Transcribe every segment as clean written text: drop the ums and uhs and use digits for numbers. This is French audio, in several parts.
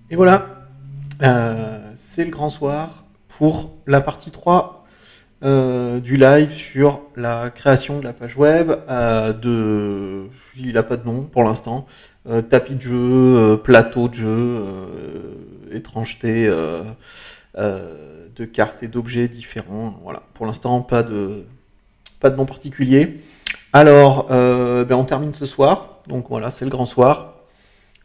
Et voilà, c'est le grand soir pour la partie 3 du live sur la création de la page web. Il n'a pas de nom pour l'instant. Tapis de jeu, plateau de jeu, étrangeté de cartes et d'objets différents. Voilà, pour l'instant, pas de nom particulier. Alors, on termine ce soir. Donc voilà, c'est le grand soir.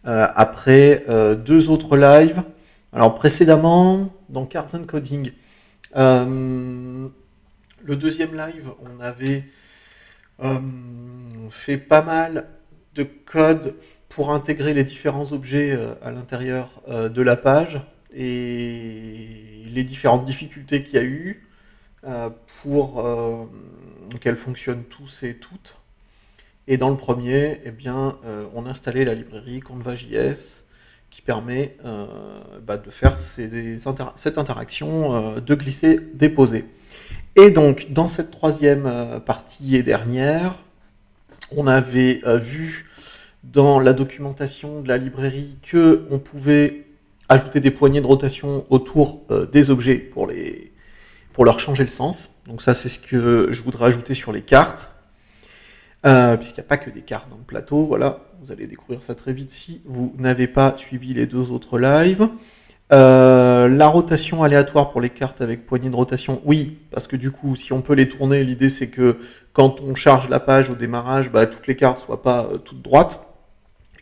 Après 2 autres lives. Alors précédemment, dans Cards and Coding, le deuxième live, on avait fait pas mal de code pour intégrer les différents objets à l'intérieur de la page et les différentes difficultés qu'il y a eu pour qu'elles fonctionnent tous et toutes. Et dans le premier, on a installé la librairie Canva.js qui permet de faire cette interaction de glisser-déposer. Et donc, dans cette troisième partie et dernière, on avait vu dans la documentation de la librairie qu'on pouvait ajouter des poignées de rotation autour des objets pour leur changer le sens. Donc ça, c'est ce que je voudrais ajouter sur les cartes. Puisqu'il n'y a pas que des cartes dans le plateau, voilà, vous allez découvrir ça très vite si vous n'avez pas suivi les 2 autres lives. La rotation aléatoire pour les cartes avec poignée de rotation, oui, parce que du coup, si on peut les tourner, l'idée c'est que quand on charge la page au démarrage, toutes les cartes ne soient pas toutes droites,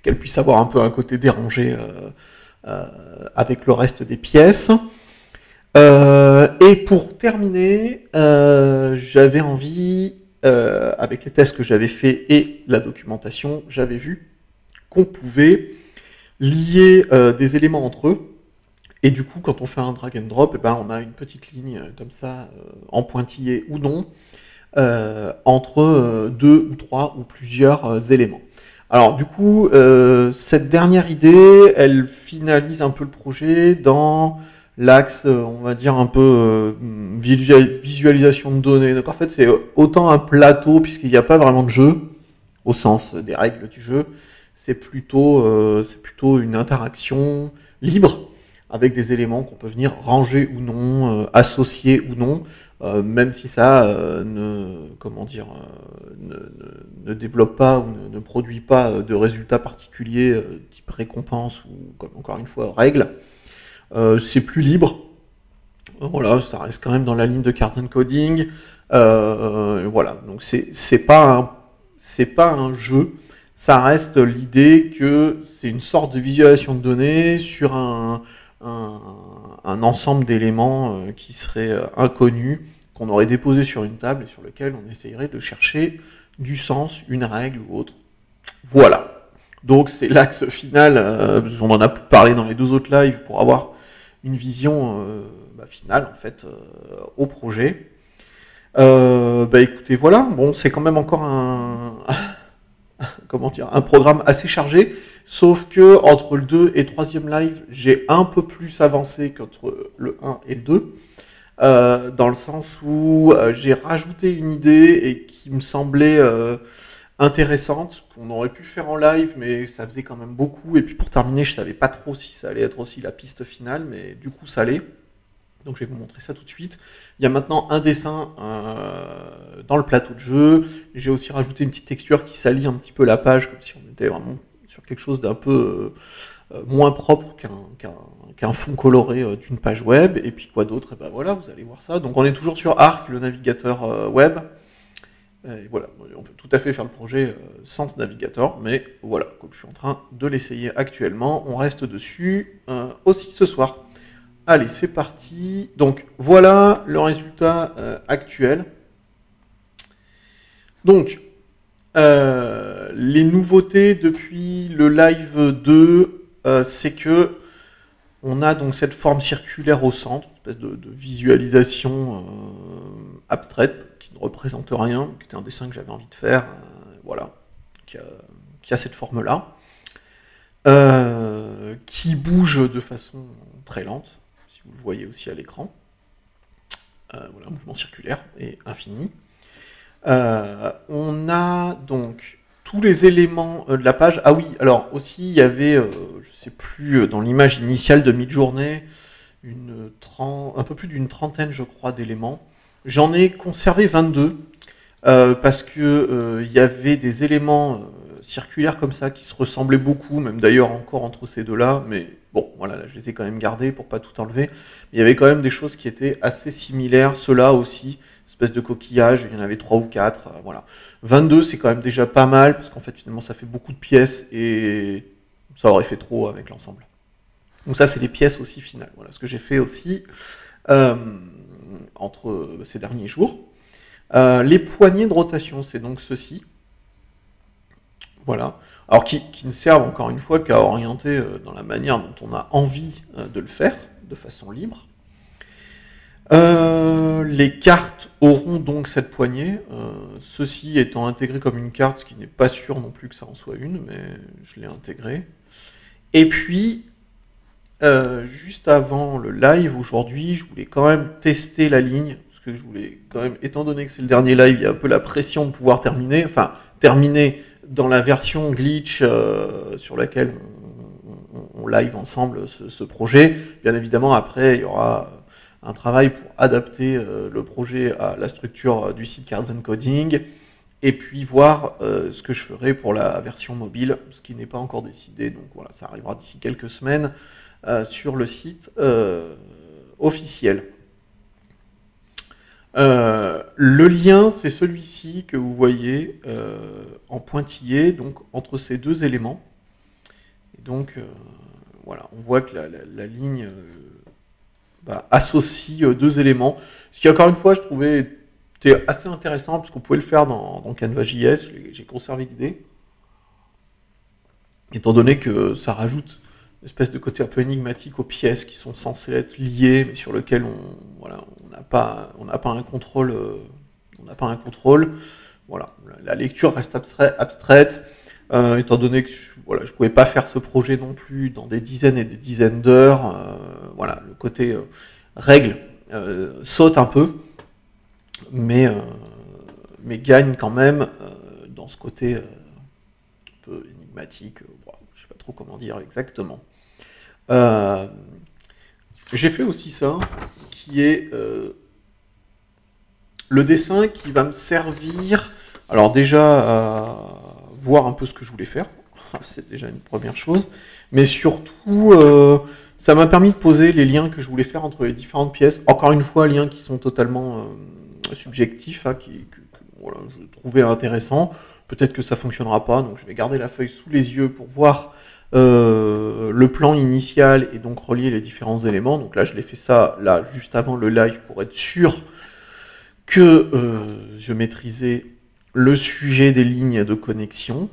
qu'elles puissent avoir un peu un côté dérangé avec le reste des pièces. Et pour terminer, j'avais envie... avec les tests que j'avais fait et la documentation, j'avais vu qu'on pouvait lier des éléments entre eux. Et du coup, quand on fait un drag and drop, on a une petite ligne comme ça, en pointillé ou non, entre 2 ou 3 ou plusieurs éléments. Alors du coup, cette dernière idée, elle finalise un peu le projet dans l'axe, on va dire, un peu visualisation de données. Donc en fait, c'est autant un plateau, puisqu'il n'y a pas vraiment de jeu, au sens des règles du jeu, c'est plutôt une interaction libre, avec des éléments qu'on peut venir ranger ou non, associer ou non, même si ça ne développe pas ou ne produit pas de résultats particuliers, type récompense ou, comme encore une fois, règles. C'est plus libre. Voilà, ça reste quand même dans la ligne de Cards and Coding. Voilà, donc c'est pas un jeu. Ça reste l'idée que c'est une sorte de visualisation de données sur un ensemble d'éléments qui seraient inconnus, qu'on aurait déposé sur une table et sur lequel on essayerait de chercher du sens, une règle ou autre. Voilà. Donc c'est l'axe final, on en a parlé dans les 2 autres lives pour avoir une vision finale en fait au projet. Écoutez, voilà, bon, c'est quand même encore un programme assez chargé, sauf que entre le 2 et 3e live, j'ai un peu plus avancé qu'entre le 1 et le 2. dans le sens où j'ai rajouté une idée et qui me semblait intéressante, qu'on aurait pu faire en live, mais ça faisait quand même beaucoup. Et puis pour terminer, je savais pas trop si ça allait être aussi la piste finale, mais du coup ça l'est. Donc je vais vous montrer ça tout de suite. Il y a maintenant un dessin dans le plateau de jeu. J'ai aussi rajouté une petite texture qui salit un petit peu la page, comme si on était vraiment sur quelque chose d'un peu moins propre qu'un fond coloré d'une page web. Et puis quoi d'autre? Et ben voilà, vous allez voir ça. Donc on est toujours sur Arc, le navigateur web. Et voilà, on peut tout à fait faire le projet sans ce navigateur, mais voilà, comme je suis en train de l'essayer actuellement, on reste dessus aussi ce soir. Allez, c'est parti. Donc voilà le résultat actuel. Donc, les nouveautés depuis le live 2, c'est que on a donc cette forme circulaire au centre, une espèce de visualisation abstraite qui ne représente rien, qui était un dessin que j'avais envie de faire, voilà, qui a cette forme-là, qui bouge de façon très lente, si vous le voyez aussi à l'écran. Voilà, un mouvement circulaire et infini. On a donc tous les éléments de la page. Ah oui, alors aussi il y avait, je sais plus, dans l'image initiale de Midjourney, un peu plus d'une trentaine, je crois, d'éléments. J'en ai conservé 22 parce que il y avait des éléments circulaires comme ça qui se ressemblaient beaucoup, même d'ailleurs encore entre ces deux-là, mais bon, voilà, là, je les ai quand même gardés pour pas tout enlever. Mais il y avait quand même des choses qui étaient assez similaires, ceux-là aussi, espèce de coquillage, il y en avait 3 ou 4, voilà. 22, c'est quand même déjà pas mal, parce qu'en fait, finalement, ça fait beaucoup de pièces, et ça aurait fait trop avec l'ensemble. Donc ça, c'est les pièces aussi finales, voilà, ce que j'ai fait aussi entre ces derniers jours. Les poignées de rotation, c'est donc ceci. Voilà. Alors qui ne servent encore une fois qu'à orienter dans la manière dont on a envie de le faire, de façon libre. Les cartes auront donc cette poignée, ceci étant intégré comme une carte, ce qui n'est pas sûr non plus que ça en soit une, mais je l'ai intégré. Et puis, juste avant le live aujourd'hui, je voulais quand même tester la ligne, parce que je voulais quand même, étant donné que c'est le dernier live, il y a un peu la pression de pouvoir terminer, enfin, terminer dans la version glitch sur laquelle on live ensemble ce projet. Bien évidemment, après, il y aura un travail pour adapter le projet à la structure du site Cards and Coding, et puis voir ce que je ferai pour la version mobile, ce qui n'est pas encore décidé, donc voilà, ça arrivera d'ici quelques semaines sur le site officiel. Le lien, c'est celui-ci que vous voyez en pointillé, donc entre ces deux éléments. Et donc, voilà, on voit que la ligne associe deux éléments. Ce qui, encore une fois, je trouvais était assez intéressant, parce qu'on pouvait le faire dans Canva.js, j'ai conservé l'idée. Étant donné que ça rajoute une espèce de côté un peu énigmatique aux pièces qui sont censées être liées, mais sur lesquelles on n'a pas un contrôle. Voilà, la lecture reste abstraite, étant donné que je pouvais pas faire ce projet non plus dans des dizaines et des dizaines d'heures. Voilà, le côté règle saute un peu, mais gagne quand même dans ce côté un peu énigmatique. Je sais pas trop comment dire exactement. J'ai fait aussi ça, qui est le dessin qui va me servir, alors déjà à voir un peu ce que je voulais faire, c'est déjà une première chose, mais surtout ça m'a permis de poser les liens que je voulais faire entre les différentes pièces, encore une fois liens qui sont totalement subjectifs, que voilà, je trouvais intéressant, peut-être que ça fonctionnera pas, donc je vais garder la feuille sous les yeux pour voir le plan initial et donc relier les différents éléments. Donc là je l'ai fait ça là juste avant le live pour être sûr que je maîtrisais le sujet des lignes de connexion.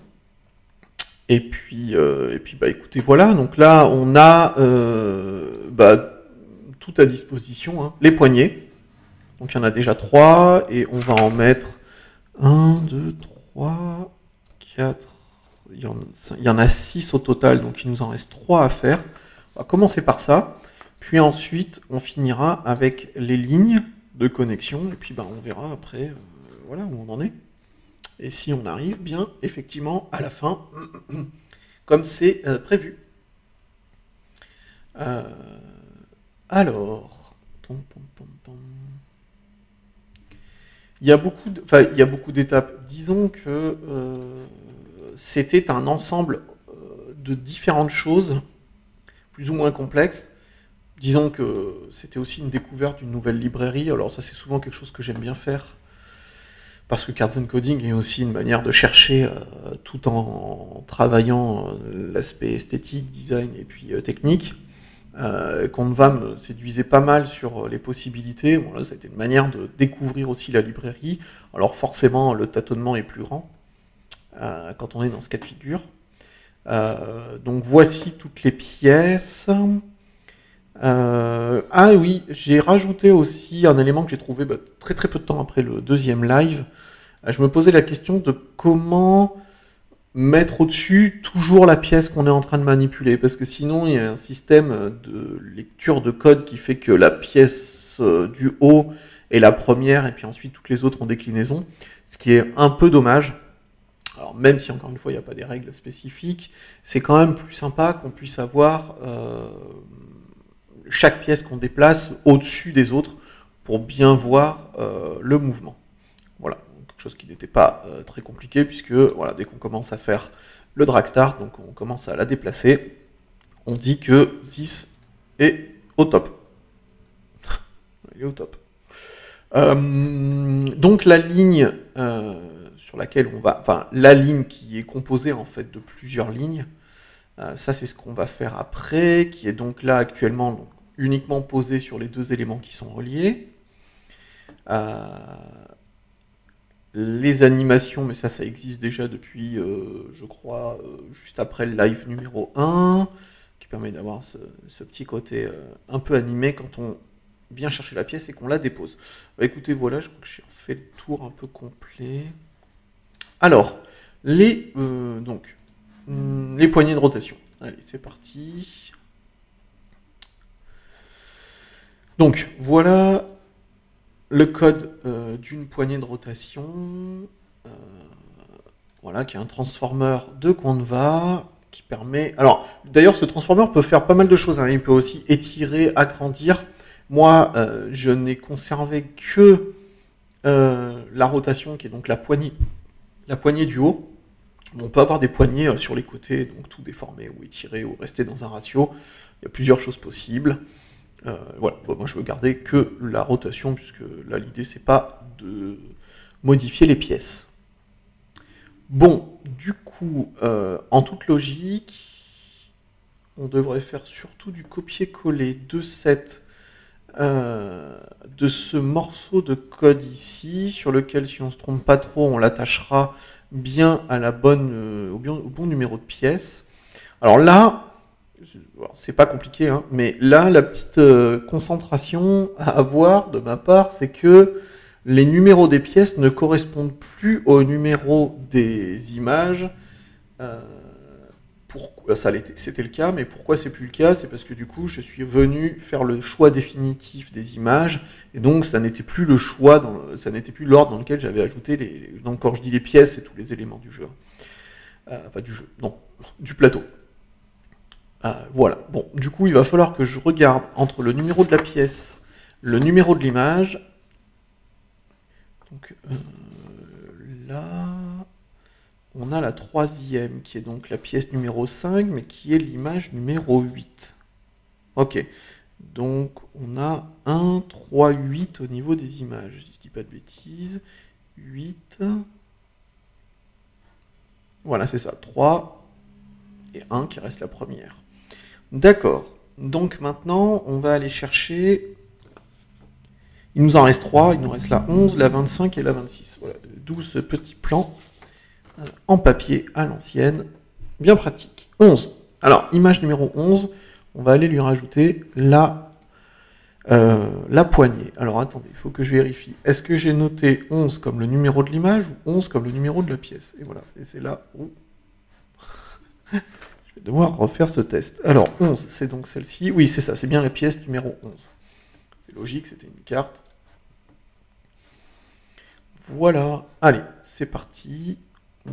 Et puis écoutez, voilà, donc là on a tout à disposition, hein. Les poignées, donc il y en a déjà 3, et on va en mettre 1, 2, 3, 4, il y en a 6 au total, donc il nous en reste 3 à faire. On va commencer par ça. Puis ensuite, on finira avec les lignes de connexion, et puis on verra après voilà où on en est. Et si on arrive bien, effectivement, à la fin, comme c'est prévu. Alors, il y a beaucoup d'étapes. Disons que c'était un ensemble de différentes choses, plus ou moins complexes. Disons que c'était aussi une découverte d'une nouvelle librairie. Alors ça, c'est souvent quelque chose que j'aime bien faire, parce que Cards and Coding est aussi une manière de chercher, tout en travaillant l'aspect esthétique, design et puis technique. Canva me séduisait pas mal sur les possibilités. Bon, là, ça a été une manière de découvrir aussi la librairie. Alors forcément, le tâtonnement est plus grand quand on est dans ce cas de figure. Donc voici toutes les pièces. Ah oui, j'ai rajouté aussi un élément que j'ai trouvé très très peu de temps après le deuxième live. Je me posais la question de comment mettre au-dessus toujours la pièce qu'on est en train de manipuler, parce que sinon il y a un système de lecture de code qui fait que la pièce du haut est la première et puis ensuite toutes les autres en déclinaison, ce qui est un peu dommage. Alors même si encore une fois il n'y a pas des règles spécifiques, c'est quand même plus sympa qu'on puisse avoir chaque pièce qu'on déplace au-dessus des autres pour bien voir le mouvement. Voilà, quelque chose qui n'était pas très compliqué, puisque voilà, dès qu'on commence à faire le drag start, donc on commence à la déplacer, on dit que This est au top. Il est au top. Donc la ligne sur laquelle on va, enfin la ligne qui est composée en fait de plusieurs lignes, ça c'est ce qu'on va faire après, qui est donc là actuellement donc, uniquement posée sur les deux éléments qui sont reliés. Les animations, mais ça existe déjà depuis, je crois, juste après le live numéro 1, qui permet d'avoir ce petit côté un peu animé quand on vient chercher la pièce et qu'on la dépose. Écoutez, voilà, je crois que j'ai fait le tour un peu complet. Alors, les poignées de rotation. Allez, c'est parti. Donc, voilà le code d'une poignée de rotation, voilà, qui est un transformer de Canva, qui permet... Alors, d'ailleurs, ce transformer peut faire pas mal de choses, hein. Il peut aussi étirer, agrandir. Moi, je n'ai conservé que la rotation, qui est donc la poignée du haut. On peut avoir des poignées sur les côtés, donc tout déformer, ou étirer, ou rester dans un ratio. Il y a plusieurs choses possibles. Voilà, moi je veux garder que la rotation, puisque là l'idée c'est pas de modifier les pièces. Bon, du coup, en toute logique, on devrait faire surtout du copier-coller de ce morceau de code ici, sur lequel si on se trompe pas trop, on l'attachera bien à la bonne, au bon numéro de pièce. Alors là, c'est pas compliqué, hein, mais là, la petite concentration à avoir de ma part, c'est que les numéros des pièces ne correspondent plus aux numéros des images. C'était le cas, mais pourquoi c'est plus le cas? C'est parce que du coup, je suis venu faire le choix définitif des images, et donc ça n'était plus le choix, ça n'était plus l'ordre dans lequel j'avais ajouté donc quand je dis les pièces, c'est tous les éléments du jeu. Du plateau. Voilà, bon, du coup, il va falloir que je regarde entre le numéro de la pièce, le numéro de l'image. Donc là, on a la troisième, qui est donc la pièce numéro 5, mais qui est l'image numéro 8. Ok, donc on a 1, 3, 8 au niveau des images, si je dis pas de bêtises. 8. Voilà, c'est ça, 3 et 1 qui reste la première. D'accord, donc maintenant, on va aller chercher... Il nous en reste 3, il nous reste la 11, la 25 et la 26. Voilà, 12 petits plans en papier à l'ancienne, bien pratique. 11. Alors, image numéro 11, on va aller lui rajouter la poignée. Alors, attendez, il faut que je vérifie. Est-ce que j'ai noté 11 comme le numéro de l'image ou 11 comme le numéro de la pièce? Et voilà, et c'est là où... Je vais devoir refaire ce test. Alors, 11, c'est donc celle-ci. Oui, c'est ça, c'est bien la pièce numéro 11. C'est logique, c'était une carte. Voilà. Allez, c'est parti.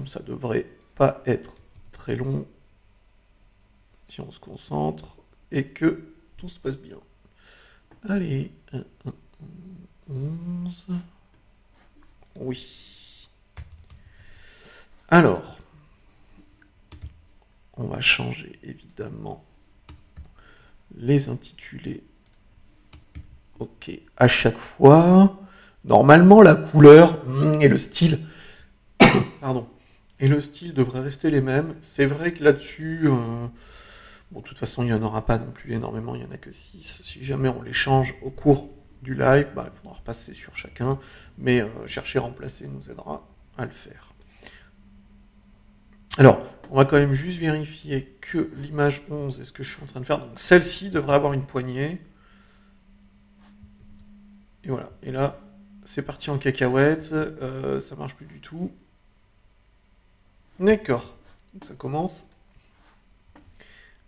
Ça devrait pas être très long si on se concentre et que tout se passe bien. Allez, 1, 1, 11. Oui. Alors, on va changer évidemment les intitulés. Ok, à chaque fois. Normalement, la couleur et le style, pardon, et le style devraient rester les mêmes. C'est vrai que là-dessus, bon, de toute façon, il n'y en aura pas non plus énormément, il n'y en a que 6. Si jamais on les change au cours du live, bah, il faudra repasser sur chacun, mais chercher à remplacer nous aidera à le faire. Alors, on va quand même juste vérifier que l'image 11 est ce que je suis en train de faire. Donc celle-ci devrait avoir une poignée. Et voilà. Et là, c'est parti en cacahuète. Ça marche plus du tout. D'accord. Donc ça commence.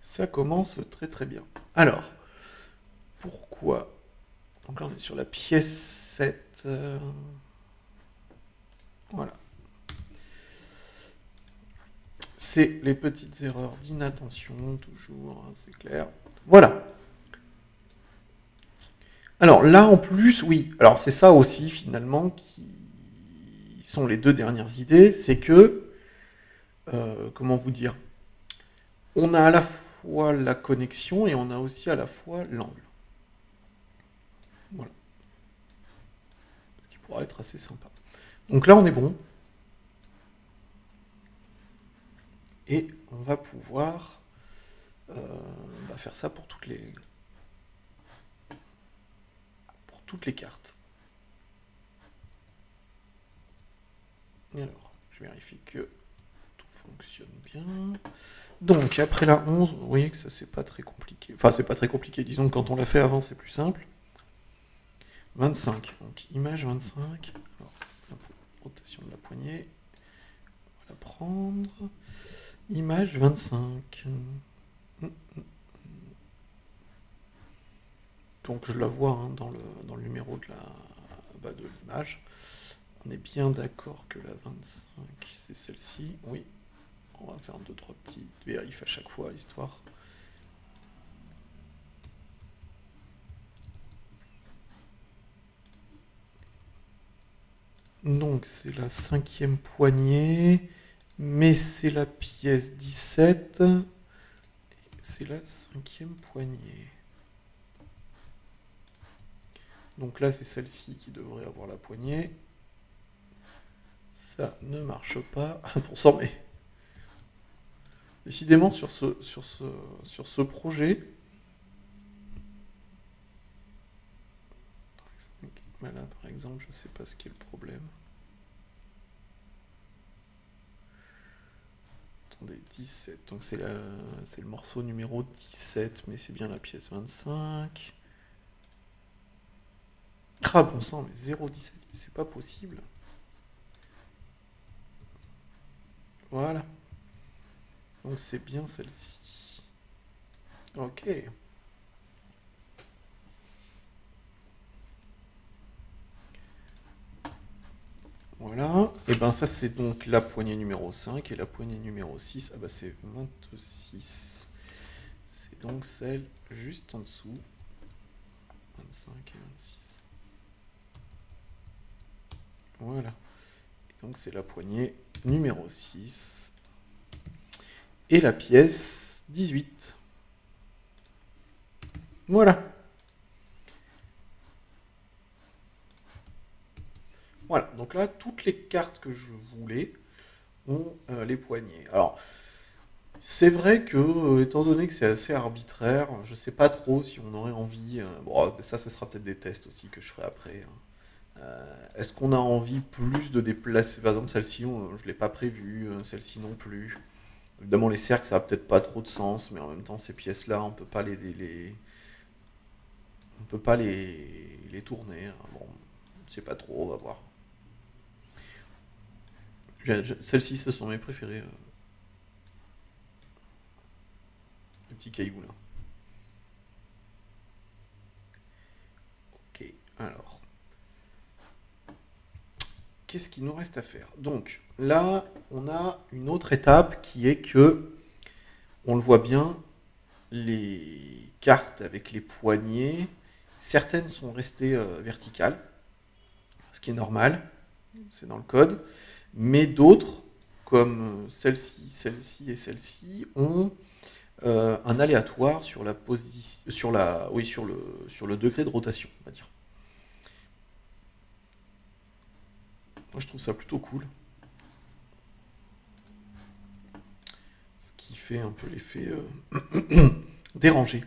Ça commence très très bien. Alors, pourquoi? Donc là, on est sur la pièce 7. Voilà. C'est les petites erreurs d'inattention, toujours, hein, c'est clair. Voilà. Alors là, en plus, oui. Alors c'est ça aussi, finalement, qui sont les deux dernières idées. C'est que, comment vous dire? On a à la fois la connexion et on a aussi à la fois l'angle. Voilà. Ce qui pourra être assez sympa. Donc là, on est bon. Et on va pouvoir faire ça pour toutes les cartes. Et alors, je vérifie que tout fonctionne bien. Donc, après la 11, vous voyez que ça, c'est pas très compliqué. Enfin, c'est pas très compliqué. Disons que quand on l'a fait avant, c'est plus simple. 25. Donc, image 25. Alors, la rotation de la poignée. On va la prendre. Image 25. Donc, je la vois hein, dans le numéro de l'image. On est bien d'accord que la 25, c'est celle-ci. Oui. On va faire 2-3 petits vérifs à chaque fois, histoire. Donc c'est la 5e poignée, mais c'est la pièce 17. C'est la 5e poignée. Donc là c'est celle-ci qui devrait avoir la poignée. Ça ne marche pas. 1%, mais décidément sur ce projet. Là par exemple, je sais pas ce qui est le problème. Attendez, 17. Donc c'est le morceau numéro 17, mais c'est bien la pièce 25. Ah bon sang, mais 0,17, c'est pas possible. Voilà. Donc c'est bien celle-ci. Ok. Voilà. Et ben ça c'est donc la poignée numéro 5 et la poignée numéro 6. Ah bah c'est 26. C'est donc celle juste en dessous. 25 et 26. Voilà. Et donc c'est la poignée numéro 6. Et la pièce 18. Voilà. Voilà, donc là, toutes les cartes que je voulais ont les poignées. Alors, c'est vrai que, étant donné que c'est assez arbitraire, je sais pas trop si on aurait envie... bon, ça sera peut-être des tests aussi que je ferai après. Est-ce qu'on a envie plus de déplacer... Par exemple, celle-ci, je ne l'ai pas prévue, celle-ci non plus. Évidemment, les cercles, ça a peut-être pas trop de sens, mais en même temps, ces pièces-là, on peut pas on peut pas les tourner. Hein. Bon, je sais pas trop, on va voir. Celles-ci, ce sont mes préférées. le petit caillou là. Ok, alors. Qu'est-ce qu'il nous reste à faire? Donc là, on a une autre étape qui est que, on le voit bien, les cartes avec les poignées, certaines sont restées verticales, ce qui est normal, c'est dans le code, mais d'autres, comme celle-ci, celle-ci et celle-ci, ont un aléatoire sur la position, oui, sur le degré de rotation, on va dire. Moi, je trouve ça plutôt cool. Ce qui fait un peu l'effet dérangé.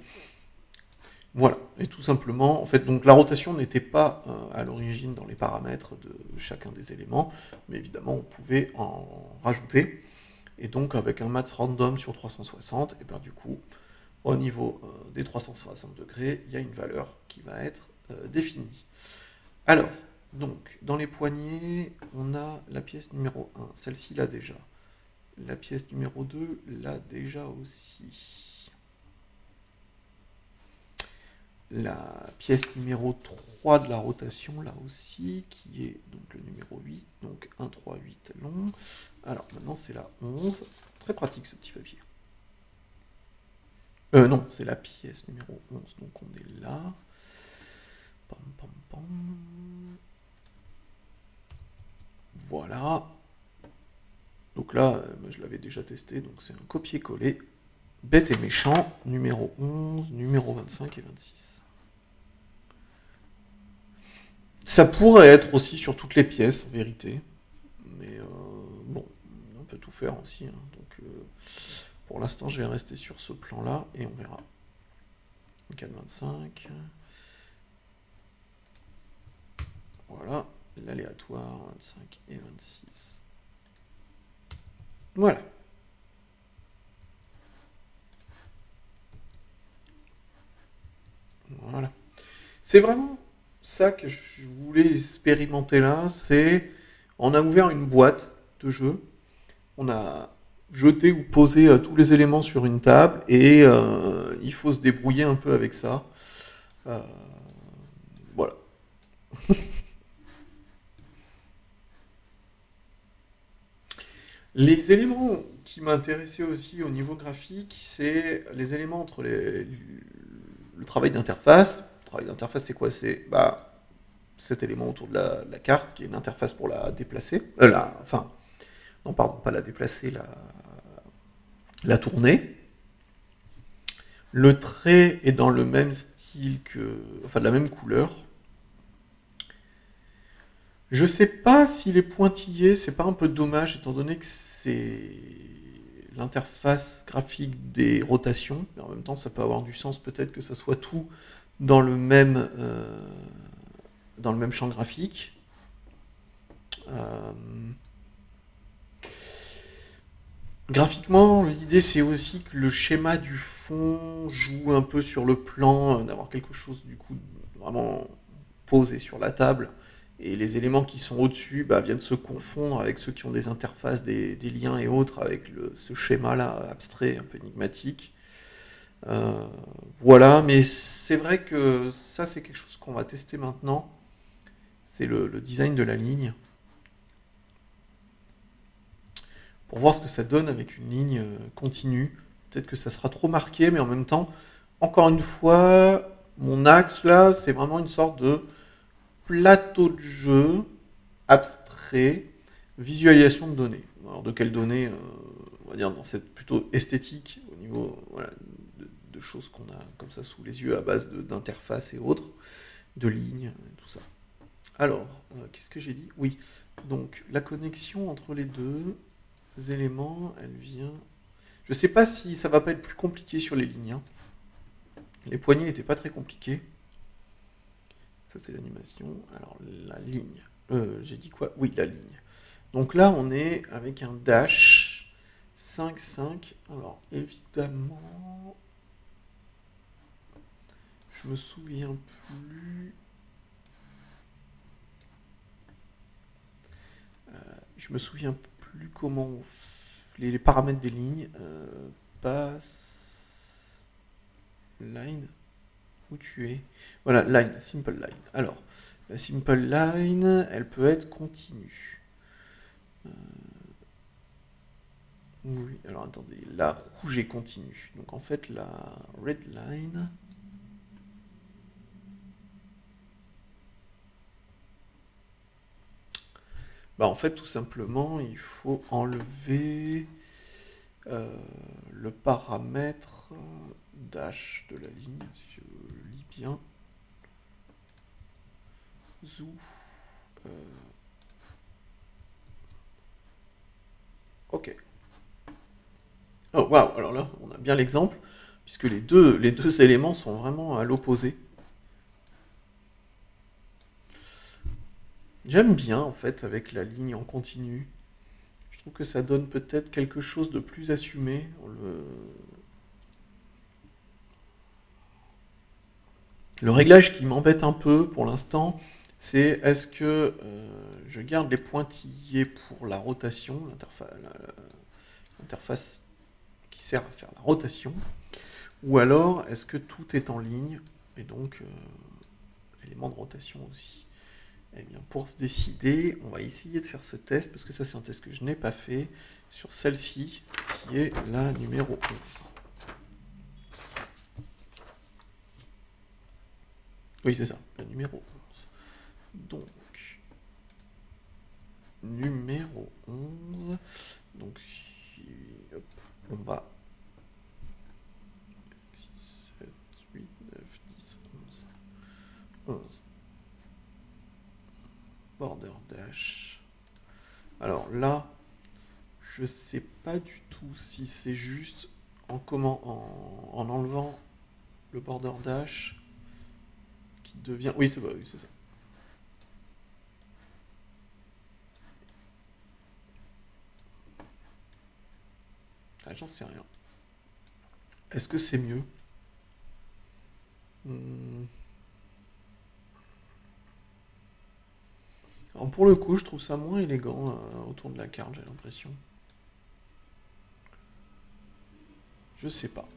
Voilà, et tout simplement, en fait, donc la rotation n'était pas à l'origine dans les paramètres de chacun des éléments, mais évidemment, on pouvait en rajouter. Et donc, avec un max random sur 360, et bien du coup, au niveau des 360 degrés, il y a une valeur qui va être définie. Alors, donc, dans les poignées, on a la pièce numéro 1, celle-ci l'a déjà. La pièce numéro 2 l'a déjà aussi. La pièce numéro 3 de la rotation, là aussi, qui est donc le numéro 8, donc 1, 3, 8 long. Alors maintenant c'est la 11, très pratique ce petit papier. Non, c'est la pièce numéro 11, donc on est là. Pam, pam, pam. Voilà. Donc là, je l'avais déjà testé, donc c'est un copier-coller. Bête et méchant, numéro 11, numéro 25 et 26. Ça pourrait être aussi sur toutes les pièces, en vérité. Mais bon, on peut tout faire aussi. Hein. Donc pour l'instant, je vais rester sur ce plan-là et on verra. 4,25. Voilà, l'aléatoire, 25 et 26. Voilà. Voilà. C'est vraiment ça que je voulais expérimenter là, c'est on a ouvert une boîte de jeu, on a jeté ou posé tous les éléments sur une table et il faut se débrouiller un peu avec ça. Euh, voilà. Les éléments qui m'intéressaient aussi au niveau graphique, c'est les éléments entre le travail d'interface. Le travail d'interface, c'est quoi? C'est cet élément autour de la carte qui est l'interface pour la déplacer. Enfin, non, pardon, pas la déplacer, la tourner. Le trait est dans le même style enfin, de la même couleur. Je sais pas s'il est pointillé, c'est pas un peu dommage étant donné que c'est l'interface graphique des rotations, mais en même temps ça peut avoir du sens peut-être que ça soit tout dans dans le même champ graphique. Graphiquement, l'idée c'est aussi que le schéma du fond joue un peu sur le plan, d'avoir quelque chose du coup vraiment posé sur la table. Et les éléments qui sont au-dessus viennent se confondre avec ceux qui ont des interfaces, des liens et autres, avec ce schéma-là abstrait, un peu énigmatique. Euh, voilà, mais c'est vrai que ça c'est quelque chose qu'on va tester maintenant. C'est le design de la ligne. Pour voir ce que ça donne avec une ligne continue. Peut-être que ça sera trop marqué, mais en même temps, encore une fois, mon axe là, c'est vraiment une sorte de plateau de jeu abstrait, visualisation de données. Alors de quelles données on va dire dans cette plutôt esthétique au niveau voilà, de choses qu'on a comme ça sous les yeux à base d'interfaces et autres, de lignes, tout ça. Alors, qu'est-ce que j'ai dit? Oui, donc la connexion entre les deux éléments, elle vient. Je sais pas si ça va pas être plus compliqué sur les lignes. Hein. Les poignées n'étaient pas très compliquées. Ça c'est l'animation. Alors la ligne. J'ai dit quoi? Oui, la ligne. Donc là on est avec un dash 5, 5. Alors évidemment, je me souviens plus. Je me souviens plus comment les paramètres des lignes passent. line, où tu es? Voilà, line, simple line. Alors, la simple line, elle peut être continue. Oui, alors attendez, la rouge est continue. Donc en fait, la red line... Bah en fait, tout simplement, il faut enlever le paramètre dash de la ligne, si je lis bien. Zoo. Ok. Oh waouh, alors là, on a bien l'exemple, puisque les deux éléments sont vraiment à l'opposé. J'aime bien, en fait, avec la ligne en continu. Je trouve que ça donne peut-être quelque chose de plus assumé. Le réglage qui m'embête un peu pour l'instant, c'est est-ce que je garde les pointillés pour la rotation, l'interface qui sert à faire la rotation, ou alors est-ce que tout est en ligne, et donc l'élément de rotation aussi. Eh bien, pour se décider, on va essayer de faire ce test, parce que ça c'est un test que je n'ai pas fait, sur celle-ci, qui est la numéro 11. Oui, c'est ça, la numéro 11. Donc, numéro 11. Donc, hop, on va 6, 7, 8, 9, 10, 11. 11. Border dash. Alors là, je sais pas du tout si c'est juste en enlevant le border dash qui devient... Oui, c'est ça. Ah, j'en sais rien. Est-ce que c'est mieux? Alors pour le coup, je trouve ça moins élégant autour de la carte, j'ai l'impression. Je sais pas.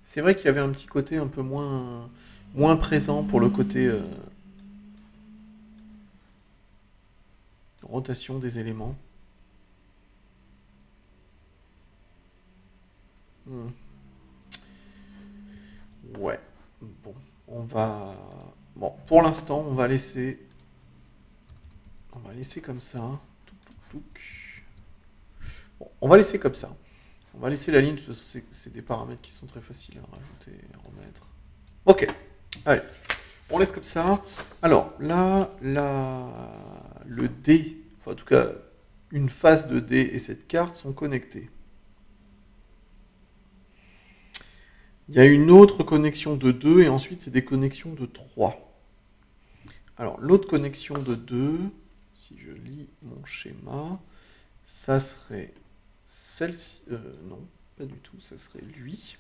C'est vrai qu'il y avait un petit côté un peu moins présent pour le côté rotation des éléments. Ouais. Bon, on va... Bon, pour l'instant, on va laisser comme ça. Bon, on va laisser comme ça. On va laisser la ligne, de toute façon, c'est des paramètres qui sont très faciles à rajouter et à remettre. Ok, allez, on laisse comme ça. Alors, là, le dé, enfin en tout cas, une face de dé et cette carte sont connectées. Il y a une autre connexion de 2 et ensuite c'est des connexions de 3. Alors, l'autre connexion de 2, si je lis mon schéma, ça serait celle-ci. Non, pas du tout, ça serait lui.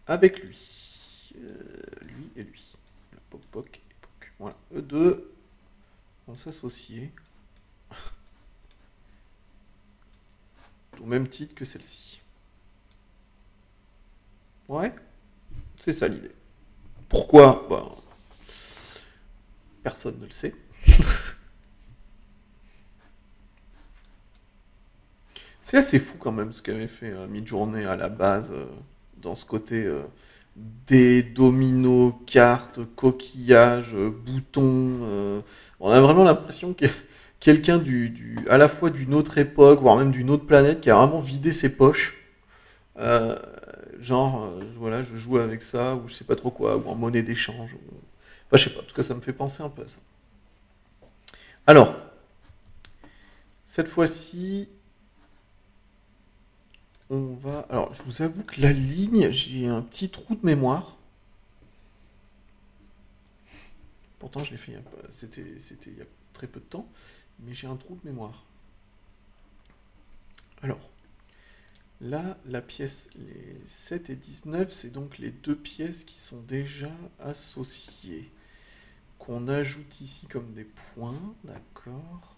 Avec lui. Lui et lui. Poc, poc et poc. Voilà, eux deux vont s'associer. Au même titre que celle-ci. Ouais, c'est ça l'idée. Pourquoi? Bah, personne ne le sait. C'est assez fou quand même ce qu'avait fait Midjourney à la base dans ce côté des dominos, cartes, coquillages, boutons. On a vraiment l'impression que quelqu'un à la fois d'une autre époque, voire même d'une autre planète, qui a vraiment vidé ses poches. Euh, voilà, je joue avec ça, ou je sais pas trop quoi, ou en monnaie d'échange. Enfin, je sais pas, en tout cas, ça me fait penser un peu à ça. Alors, cette fois-ci, on va... Alors, je vous avoue que la ligne, j'ai un petit trou de mémoire. Pourtant, je l'ai fait, c'était il y a très peu de temps, mais j'ai un trou de mémoire. Alors, là, la pièce, les 7 et 19, c'est donc les deux pièces qui sont déjà associées, qu'on ajoute ici comme des points, d'accord.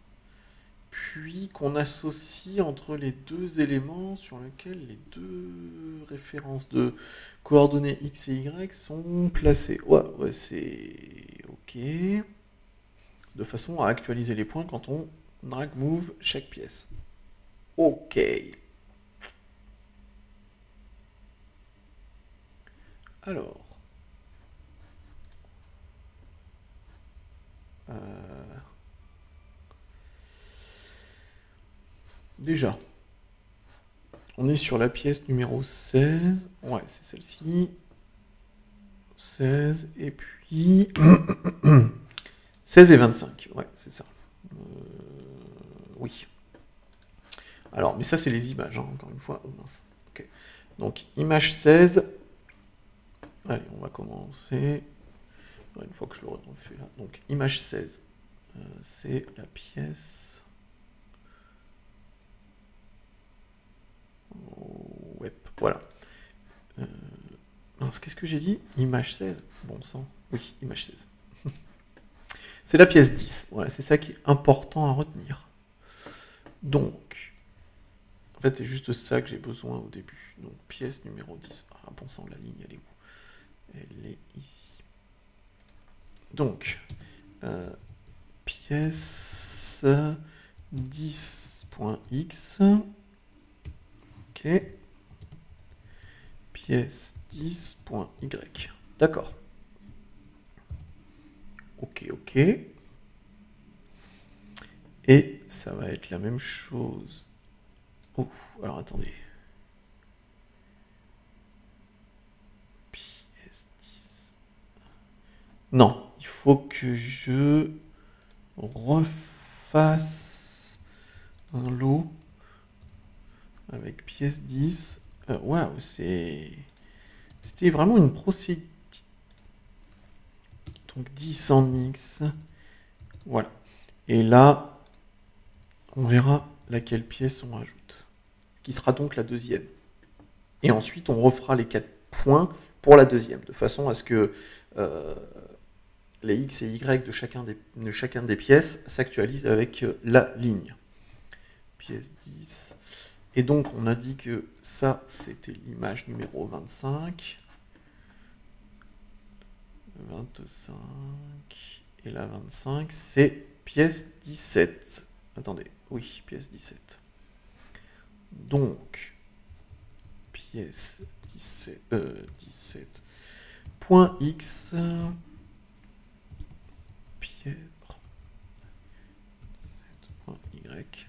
puis qu'on associe entre les deux éléments sur lesquels les deux références de coordonnées x et y sont placées. Ouais, c'est ok. De façon à actualiser les points quand on drag move chaque pièce. Ok. Alors. Déjà. On est sur la pièce numéro 16. Ouais, c'est celle-ci. 16. Et puis... 16 et 25. Ouais, c'est ça. Oui. Alors, mais ça, c'est les images, hein, encore une fois. Oh, mince. Okay. Donc, image 16. Allez, on va commencer. Une fois que je l'aurai fait là. Donc, image 16. C'est la pièce... web. Voilà. Mince, qu'est-ce que j'ai dit? Image 16. Bon sang. Oui, image 16. C'est la pièce 10. Voilà, c'est ça qui est important à retenir. Donc, en fait, c'est juste ça que j'ai besoin au début. Donc, pièce numéro 10. Ah, bon sang, la ligne, elle est où? Elle est ici. Donc, pièce 10.x. Ok. Pièce 10.y. D'accord. Ok, ok. Et ça va être la même chose. Oh, alors attendez. Pièce 10. Non, il faut que je refasse un lot avec pièce 10. Waouh, c'était vraiment une procédure. Donc 10 en X. Voilà. Et là, on verra laquelle pièce on rajoute. Qui sera donc la deuxième. Et ensuite, on refera les 4 points pour la deuxième. De façon à ce que les X et Y de chacun des pièces s'actualisent avec la ligne. Pièce 10. Et donc, on a dit que ça, c'était l'image numéro 25. 25. Et la 25, c'est pièce 17. Attendez, oui, pièce 17. Donc, pièce 17. Point X. Pièce. Point Y.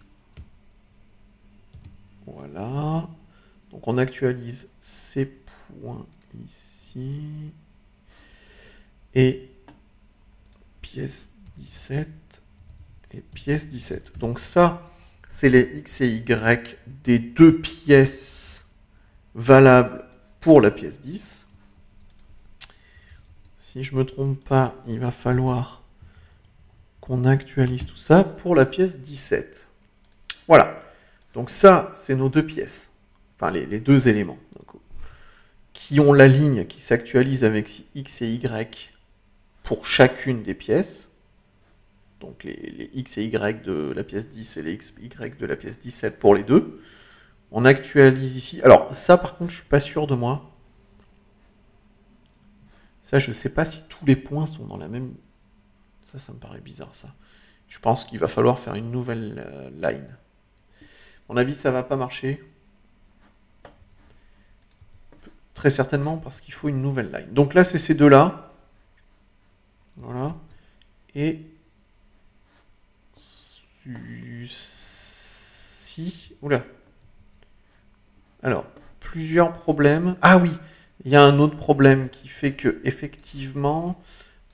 Voilà. Donc on actualise ces points ici. Et pièce 17 et pièce 17. Donc ça, c'est les X et Y des deux pièces valables pour la pièce 10. Si je ne me trompe pas, il va falloir qu'on actualise tout ça pour la pièce 17. Voilà. Donc ça, c'est nos deux pièces. Enfin, les deux éléments. Donc, qui ont la ligne qui s'actualise avec X et Y pour chacune des pièces. Donc les X et Y de la pièce 10 et les X et Y de la pièce 17 pour les deux. On actualise ici. Alors ça par contre je suis pas sûr de moi. Ça je sais pas si tous les points sont dans la même... Ça me paraît bizarre ça. Je pense qu'il va falloir faire une nouvelle line. À mon avis ça va pas marcher. Très certainement parce qu'il faut une nouvelle line. Donc là c'est ces deux là. Voilà. Et... si... Oula. Alors, plusieurs problèmes. Ah oui, il y a un autre problème qui fait que, effectivement,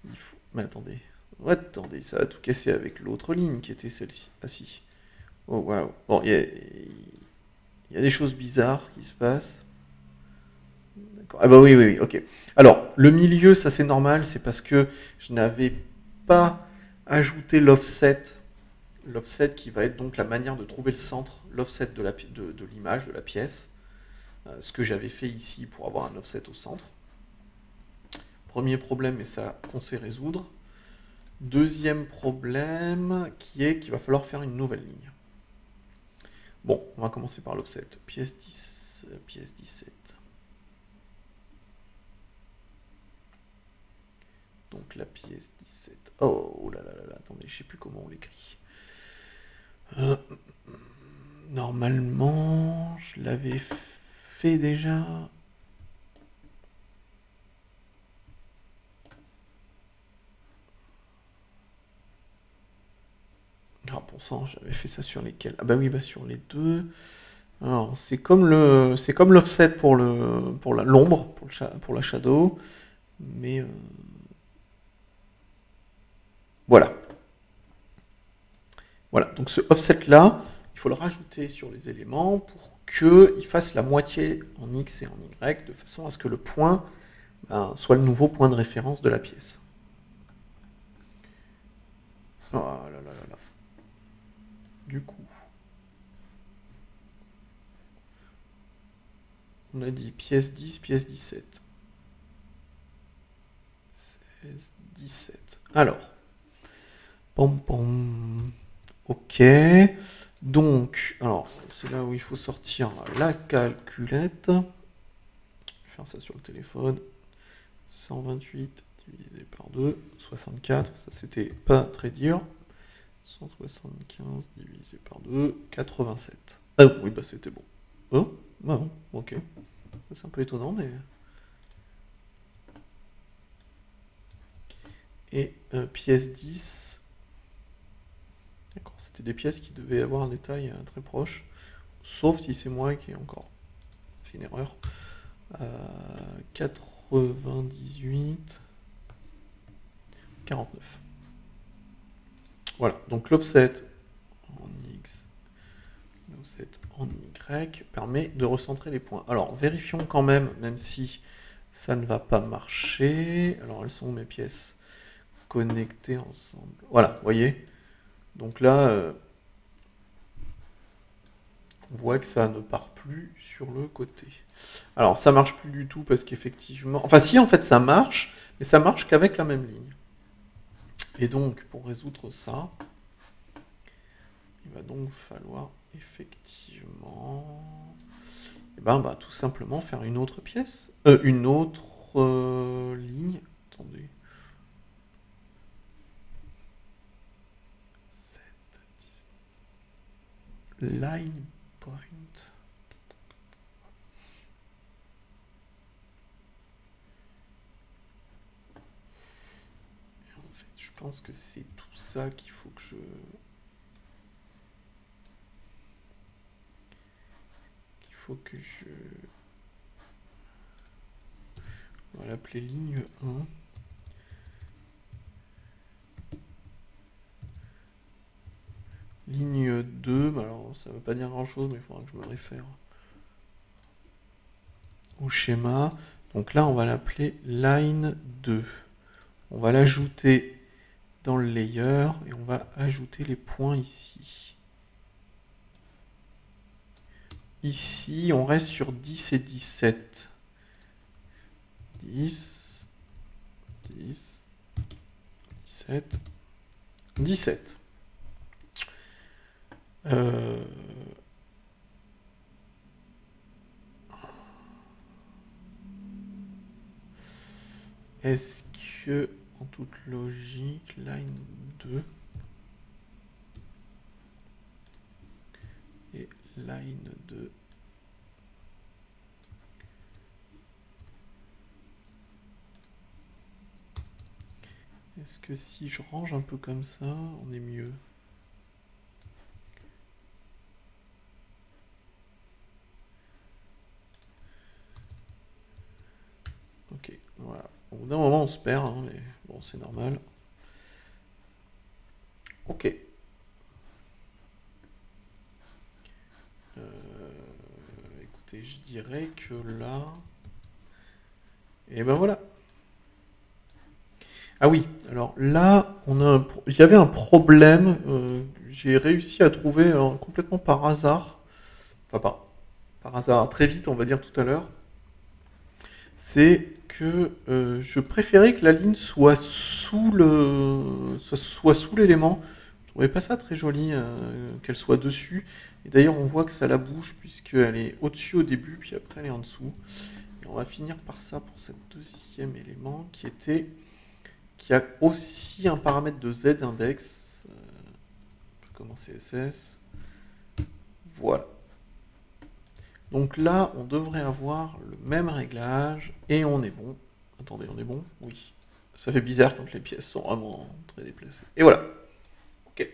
il faut... Mais attendez. Ouais, attendez, ça a tout cassé avec l'autre ligne qui était celle-ci. Ah si. Oh, waouh. Bon, il y a des choses bizarres qui se passent. D'accord. Ah bah oui, ok. Alors, le milieu, ça c'est normal, c'est parce que je n'avais pas ajouté l'offset. L'offset qui va être donc la manière de trouver le centre, l'offset de l'image, de la pièce. Ce que j'avais fait ici pour avoir un offset au centre. Premier problème, et ça qu'on sait résoudre. Deuxième problème, qui est qu'il va falloir faire une nouvelle ligne. Bon, on va commencer par l'offset. Pièce 10, pièce 17. Donc la pièce 17. Oh là là là là, attendez, je sais plus comment on l'écrit. Normalement, je l'avais fait déjà. Ah bon sang, j'avais fait ça sur lesquels? Ah bah oui, bah sur les deux. Alors c'est comme l'offset pour l'ombre, pour la shadow, mais voilà. Voilà, donc ce offset-là, il faut le rajouter sur les éléments pour qu'il fasse la moitié en X et en Y, de façon à ce que le point soit le nouveau point de référence de la pièce. Oh là là là là. Du coup, on a dit pièce 10, pièce 17. 16, 17. Alors, pom pom. Ok. Donc, alors, c'est là où il faut sortir la calculette. Je vais faire ça sur le téléphone. 128 divisé par 2, 64. Ça, c'était pas très dur. 175 divisé par 2, 87. Ah oui, bah c'était bon. Oh, bah bon, ok. C'est un peu étonnant, mais... Et pièce 10... D'accord, c'était des pièces qui devaient avoir un détail très proche. Sauf si c'est moi qui ai encore fait une erreur. 98... 49. Voilà, donc l'offset en X, l'offset en Y permet de recentrer les points. Alors, vérifions quand même si ça ne va pas marcher. Alors, elles sont où mes pièces connectées ensemble? Voilà, vous voyez? Donc là, on voit que ça ne part plus sur le côté. Alors, ça marche plus du tout parce qu'effectivement... Enfin, si, en fait, ça marche, mais ça marche qu'avec la même ligne. Et donc, pour résoudre ça, il va donc falloir effectivement... tout simplement faire une autre pièce. Une autre ligne. Attendez. 7, 10. Line point. Et en fait, je pense que c'est tout ça qu'il faut que je... On va l'appeler ligne 1. Ligne 2, alors ça ne veut pas dire grand chose, mais il faudra que je me réfère au schéma. Donc là, on va l'appeler line 2. On va l'ajouter dans le layer et on va ajouter les points ici. Ici, on reste sur 10 et 17. 10, 10, 17, 17. Est-ce que, en toute logique, line 2 et line 2 est-ce que si je range un peu comme ça, on est mieux? Ok, voilà. Au bout d'un moment, on se perd, hein, mais bon, c'est normal. Ok. Écoutez, je dirais que là... Et ben voilà. Ah oui, alors là, il y avait un problème. J'ai réussi à trouver complètement par hasard. Enfin, par hasard, très vite, on va dire tout à l'heure. C'est que je préférais que la ligne soit sous l'élément. trouvais pas ça très joli qu'elle soit dessus. Et d'ailleurs, on voit que ça la bouge puisqu'elle est au-dessus au début, puis après elle est en dessous. Et on va finir par ça pour ce deuxième élément qui a aussi un paramètre de Z index. Comme en CSS. Voilà. Donc là, on devrait avoir le même réglage et on est bon. Attendez, on est bon? Oui. Ça fait bizarre quand les pièces sont vraiment très déplacées. Et voilà. Ok.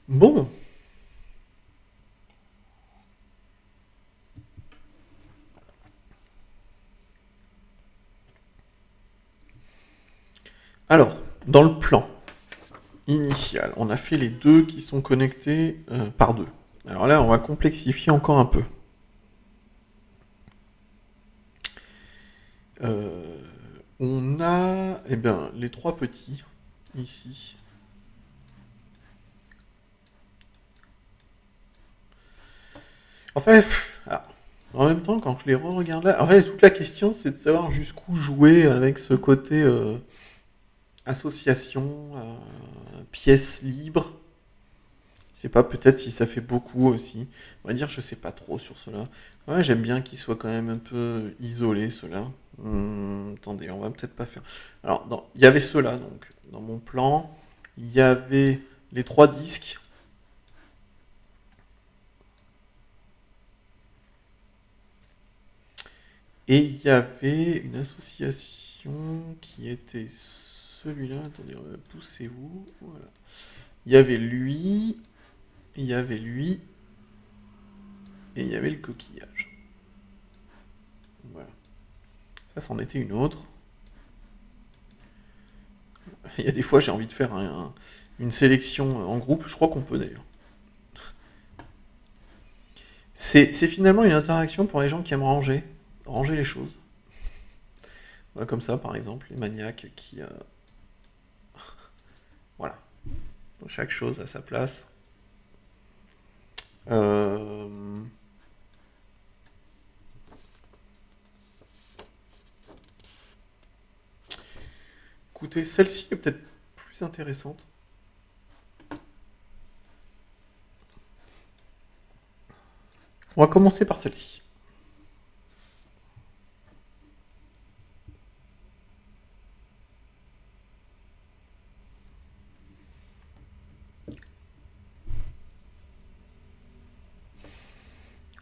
Bon. Alors, dans le plan initial, on a fait les deux qui sont connectés par deux. Alors là, on va complexifier encore un peu. On a les trois petits ici. En fait, en même temps, quand je les re-regarde là, en fait, toute la question, c'est de savoir jusqu'où jouer avec ce côté association, pièces libres. Je sais pas, peut-être si ça fait beaucoup aussi. On va dire, je sais pas trop sur cela. Ouais, j'aime bien qu'ils soient quand même un peu isolés, ceux-là. Attendez, on va peut-être pas faire. Alors, il y avait ceux-là, donc, dans mon plan. Il y avait les trois disques. Et il y avait une association qui était celui-là. Attendez, poussez-vous. Voilà. Il y avait lui, il y avait lui, et il y avait le coquillage. Voilà. Ça, c'en était une autre. Il y a des fois, j'ai envie de faire une sélection en groupe. Je crois qu'on peut d'ailleurs. C'est finalement une interaction pour les gens qui aiment ranger les choses. Voilà, comme ça, par exemple, les maniaques qui... Voilà. Chaque chose à sa place. Écoutez, celle-ci est peut-être plus intéressante. On va commencer par celle-ci.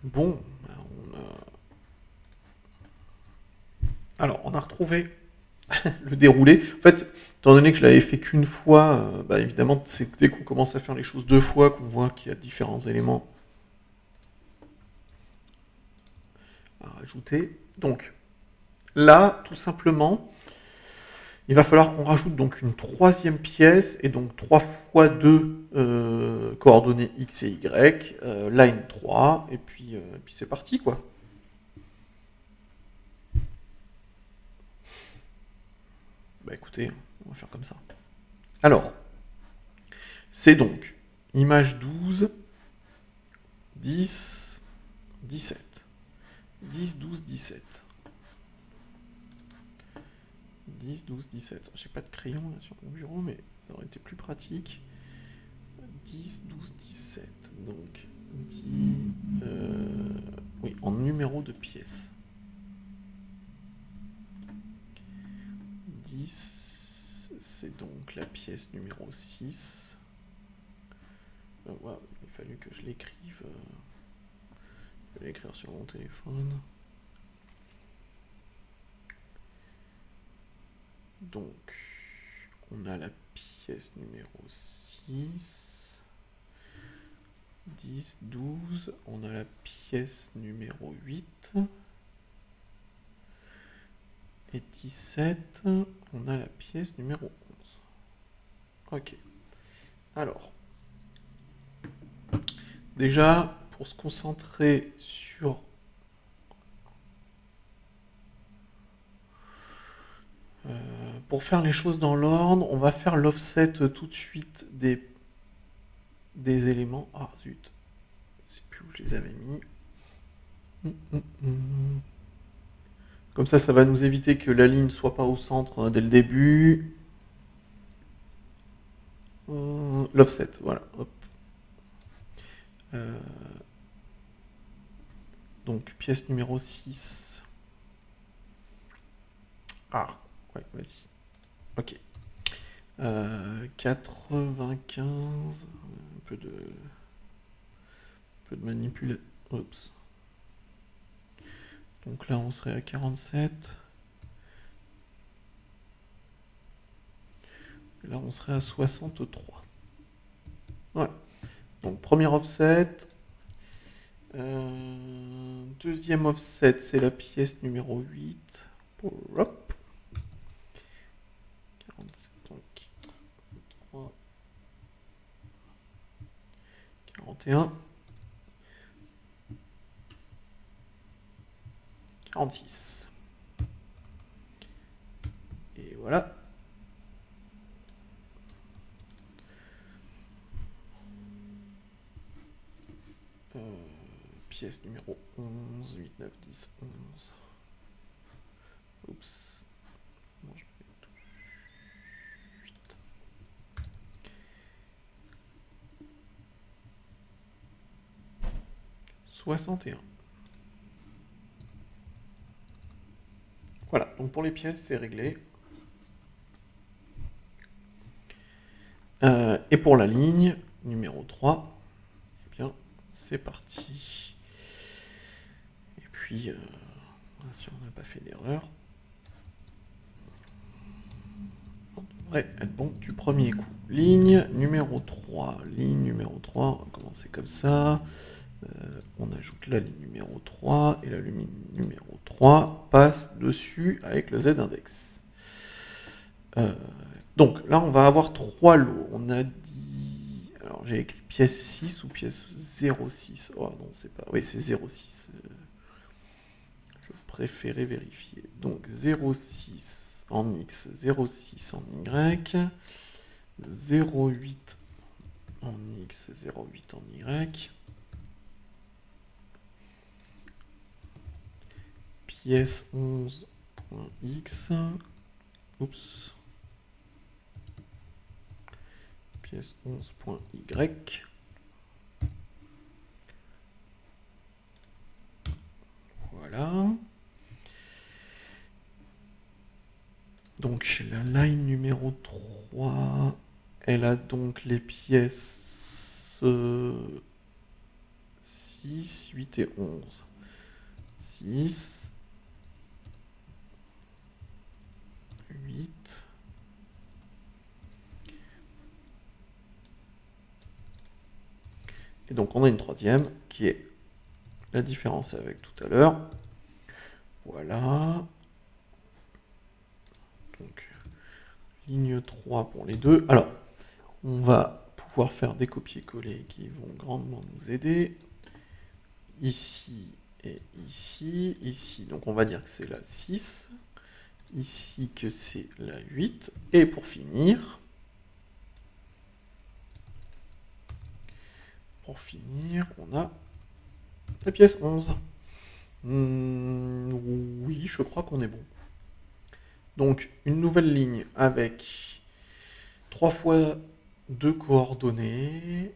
Bon, alors on a retrouvé le déroulé. En fait, étant donné que je l'avais fait qu'une fois, évidemment, c'est dès qu'on commence à faire les choses deux fois qu'on voit qu'il y a différents éléments à rajouter. Donc, là, tout simplement, il va falloir qu'on rajoute donc une troisième pièce, et donc 3 fois 2 coordonnées X et Y, line 3, et puis c'est parti, quoi. Bah écoutez, on va faire comme ça. Alors, c'est donc image 12, 10, 17. 10, 12, 17. 10, 12, 17. J'ai pas de crayon là sur mon bureau, mais ça aurait été plus pratique. 10, 12, 17. Donc, 10... oui, en numéro de pièce. 10, c'est donc la pièce numéro 6. Voilà, il a fallu que je l'écrive. Je vais l'écrire sur mon téléphone. Donc, on a la pièce numéro 6. 10, 12. On a la pièce numéro 8. Et 17, on a la pièce numéro 11. Ok. Alors, déjà, pour se concentrer sur... pour faire les choses dans l'ordre, on va faire l'offset tout de suite des éléments. Ah, zut. Je sais plus où je les avais mis. Comme ça va nous éviter que la ligne ne soit pas au centre dès le début. L'offset, voilà. Hop. Donc, pièce numéro 6. Ah, ouais, vas-y. Ok. 95. Un peu de manipulation. Oups. Donc là, on serait à 47. Et là, on serait à 63. Ouais. Donc, premier offset. Deuxième offset, c'est la pièce numéro 8. Hop. 47, donc 3, 41, 46. Et voilà. Pièce numéro 11, 8, 9, 10, 11. Oups. Non, je mets tout. 8. 61. Voilà, donc pour les pièces, c'est réglé. Et pour la ligne numéro 3, eh bien, c'est parti. Et puis, si on n'a pas fait d'erreur, on devrait être bon du premier coup. Ligne numéro 3. Ligne numéro 3, on va commencer comme ça. On ajoute la ligne numéro 3 et la ligne numéro 3 passe dessus avec le Z-index. Donc là, on va avoir 3 lots. On a dit... Alors, j'ai écrit pièce 6 ou pièce 06. Oh non, c'est pas... Oui, c'est 06. Je préférais vérifier. Donc 06 en X, 06 en Y, 08 en X, 08 en Y. Pièce 11.x. Oups. Pièce 11.y. Voilà. Donc la line numéro 3, elle a donc les pièces 6, 8 et 11. 6, 8, et donc on a une troisième qui est la différence avec tout à l'heure. Voilà. Donc, ligne 3 pour les deux. Alors, on va pouvoir faire des copier-coller qui vont grandement nous aider. Ici et ici. Ici, donc on va dire que c'est la 6. Ici que c'est la 8. Et pour finir, on a la pièce 11. Oui, je crois qu'on est bon. Donc, une nouvelle ligne avec 3 fois 2 coordonnées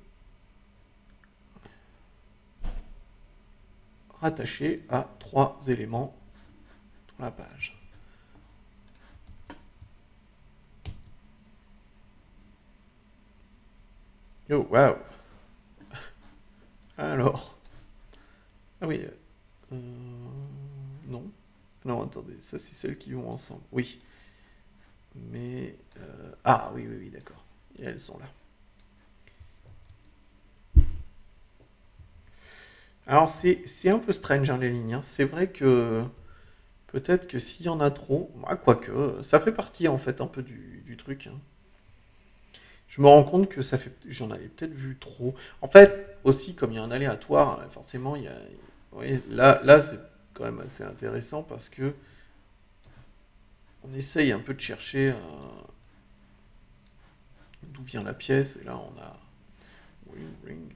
rattachées à 3 éléments dans la page. Oh, waouh! Alors. Ah oui. Non. Non, attendez, ça c'est celles qui vont ensemble. Oui. Mais... ah oui, oui, oui, d'accord. Et elles sont là. Alors c'est un peu strange hein, les lignes. Hein. C'est vrai que peut-être que s'il y en a trop, bah, quoique, ça fait partie en fait un peu du truc. Hein. Je me rends compte que ça fait, j'en avais peut-être vu trop. En fait, aussi comme il y a un aléatoire, forcément il y a, oui, là c'est quand même assez intéressant parce que on essaye un peu de chercher d'où vient la pièce et là on a ring ring.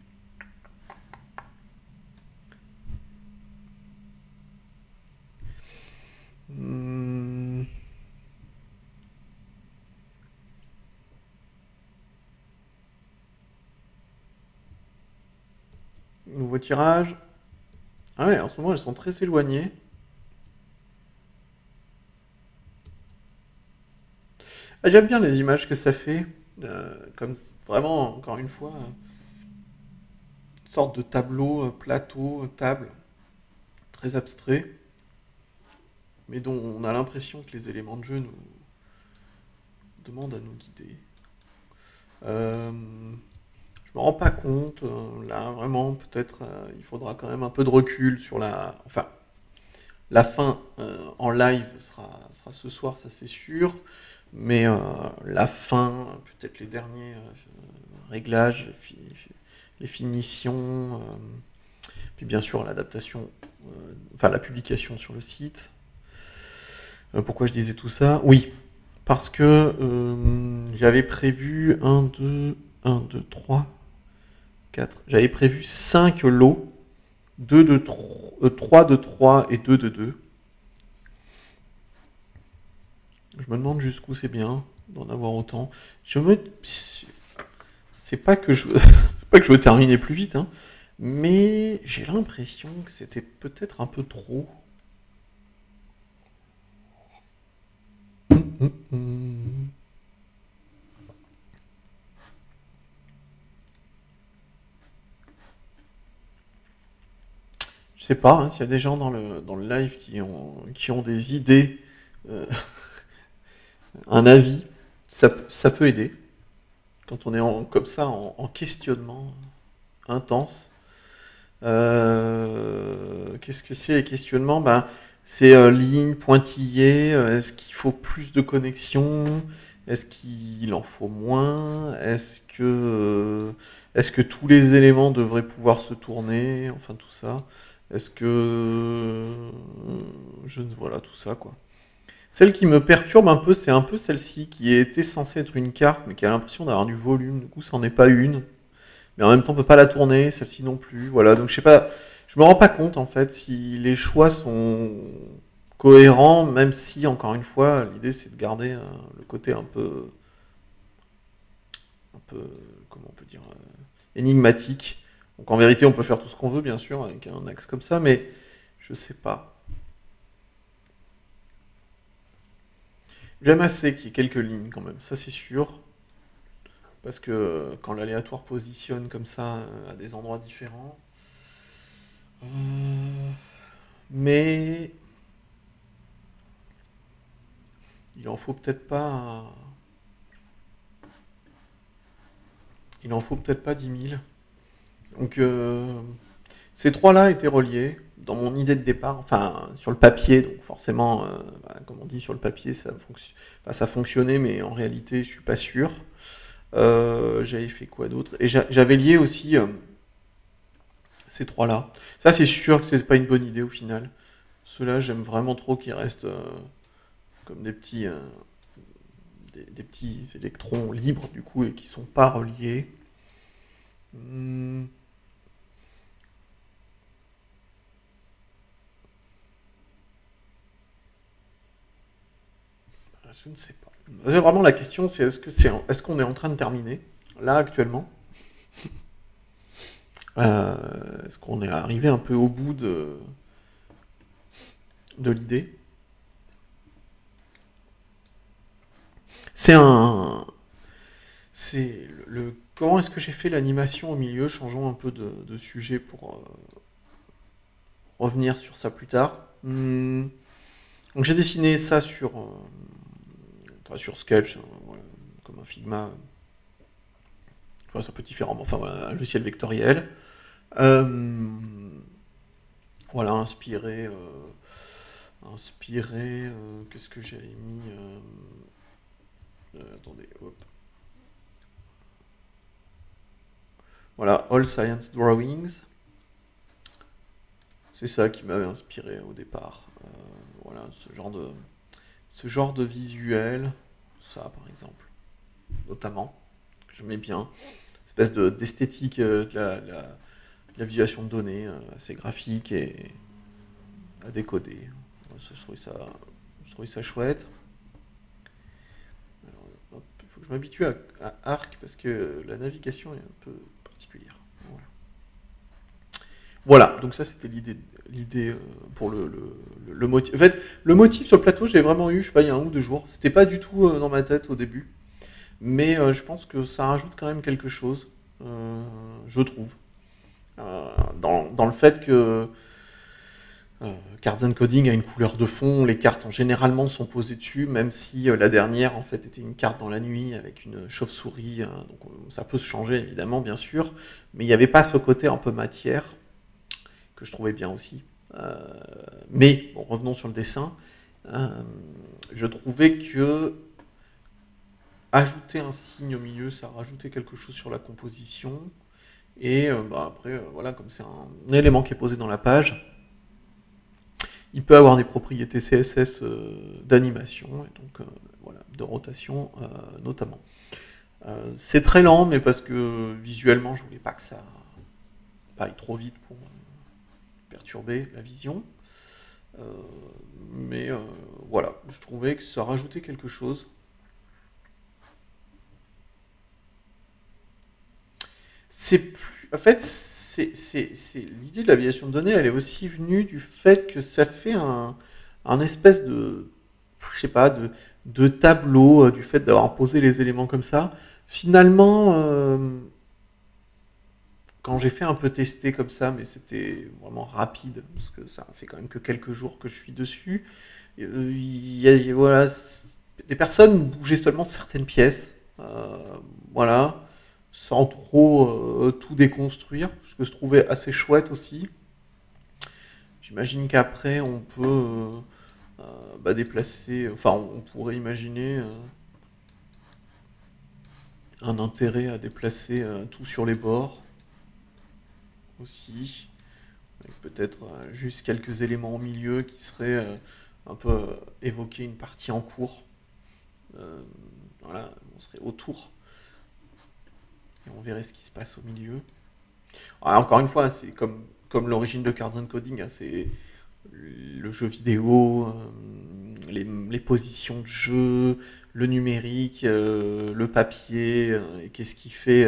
nouveau tirage. Ah ouais, en ce moment, elles sont très éloignées. Ah, j'aime bien les images que ça fait. Comme vraiment, encore une fois, une sorte de tableau, plateau, table, très abstrait, mais dont on a l'impression que les éléments de jeu nous demandent à nous guider. Je me rends pas compte, là, vraiment, peut-être, il faudra quand même un peu de recul sur la... Enfin, la fin en live sera ce soir, ça c'est sûr. Mais la fin, peut-être les derniers réglages, les finitions, puis bien sûr l'adaptation, enfin la publication sur le site. Pourquoi je disais tout ça? Oui, parce que j'avais prévu 1, 2, 4. J'avais prévu 5 lots, 3 de 3 et 2 de 2. Je me demande jusqu'où c'est bien d'en avoir autant. C'est pas que je c'est pas que je veux terminer plus vite, hein, mais j'ai l'impression que c'était peut-être un peu trop. Je sais pas hein, s'il y a des gens dans le live qui ont des idées, euh, un avis, ça peut aider quand on est comme ça en questionnement intense. Qu'est-ce que c'est les questionnements? Ben, c'est ligne, pointillé. Est-ce qu'il faut plus de connexion? Est-ce qu'il en faut moins? Est-ce que tous les éléments devraient pouvoir se tourner? Enfin, tout ça. Est-ce que... voilà, tout ça, quoi. Celle qui me perturbe un peu, c'est un peu celle-ci, qui était censée être une carte, mais qui a l'impression d'avoir du volume. Du coup, ça n'en est pas une. Mais en même temps, on peut pas la tourner, celle-ci non plus. Voilà, donc je sais pas, je me rends pas compte en fait si les choix sont cohérents, même si encore une fois, l'idée c'est de garder le côté un peu, comment on peut dire, énigmatique. Donc en vérité, on peut faire tout ce qu'on veut, bien sûr, avec un axe comme ça, mais je sais pas. J'aime assez qu'il y ait quelques lignes quand même, ça c'est sûr. Parce que quand l'aléatoire positionne comme ça à des endroits différents. Euh, Mais il en faut peut-être pas. Il en faut peut-être pas 10 000. Donc ces trois-là étaient reliés dans mon idée de départ, enfin sur le papier, donc forcément, comme on dit sur le papier, ça fonctionnait, mais en réalité, je suis pas sûr. J'avais fait quoi d'autre? Et j'avais lié aussi ces trois-là. Ça, c'est sûr que c'est pas une bonne idée au final. Ceux-là, j'aime vraiment trop qu'ils restent comme des petits électrons libres du coup et qui sont pas reliés. Hmm, je ne sais pas. Vraiment la question c'est est-ce qu'on est en train de terminer là actuellement? Est-ce qu'on est arrivé un peu au bout de l'idée? C'est un c'est comment est-ce que j'ai fait l'animation au milieu? Changeons un peu de sujet pour revenir sur ça plus tard. Donc j'ai dessiné ça sur Sketch, voilà, comme un Figma. Enfin, c'est un peu différent, mais enfin voilà, un logiciel vectoriel. Euh, voilà, qu'est-ce que j'avais mis attendez, hop. Voilà, All Science Drawings. C'est ça qui m'avait inspiré au départ. Voilà, ce genre de visuel, ça par exemple, notamment, que j'aimais bien. Espèce d'esthétique de la visualisation de données, assez graphique et à décoder. Je trouvais ça chouette. Alors, hop, il faut que je m'habitue à Arc parce que la navigation est un peu particulière. Voilà. Voilà, donc ça c'était l'idée pour le motif. En fait, le motif sur le plateau, j'ai vraiment eu, je sais pas, il y a 1 ou 2 jours. C'était pas du tout dans ma tête au début, mais je pense que ça rajoute quand même quelque chose, je trouve, dans le fait que Cards and Coding a une couleur de fond, les cartes généralement sont posées dessus, même si la dernière en fait était une carte dans la nuit avec une chauve-souris, donc ça peut se changer évidemment bien sûr, mais il n'y avait pas ce côté un peu matière que je trouvais bien aussi. Mais bon, revenons sur le dessin. Euh, je trouvais que ajouter un signe au milieu, ça rajoutait quelque chose sur la composition. Et après, voilà, comme c'est un élément qui est posé dans la page, il peut avoir des propriétés CSS d'animation, et donc voilà, de rotation notamment. C'est très lent, mais parce que visuellement, je voulais pas que ça aille trop vite pour perturber la vision. Mais voilà, je trouvais que ça rajoutait quelque chose. C'est plus. En fait, l'idée de l'aviation de données, elle est aussi venue du fait que ça fait un espèce de. Je sais pas, de tableau, du fait d'avoir posé les éléments comme ça. Finalement, quand j'ai fait un peu tester comme ça, mais c'était vraiment rapide, parce que ça fait quand même que quelques jours que je suis dessus, voilà, des personnes bougeaient seulement certaines pièces, voilà, sans trop tout déconstruire, ce que je trouvais assez chouette aussi. J'imagine qu'après on peut déplacer, enfin on pourrait imaginer un intérêt à déplacer tout sur les bords aussi, avec peut-être juste quelques éléments au milieu qui seraient un peu évoquer une partie en cours. Euh, voilà, on serait autour et on verrait ce qui se passe au milieu. Alors, encore une fois, c'est comme l'origine de Cards and Coding, hein, c'est le jeu vidéo, les positions de jeu, le numérique, le papier, et qu'est-ce qui fait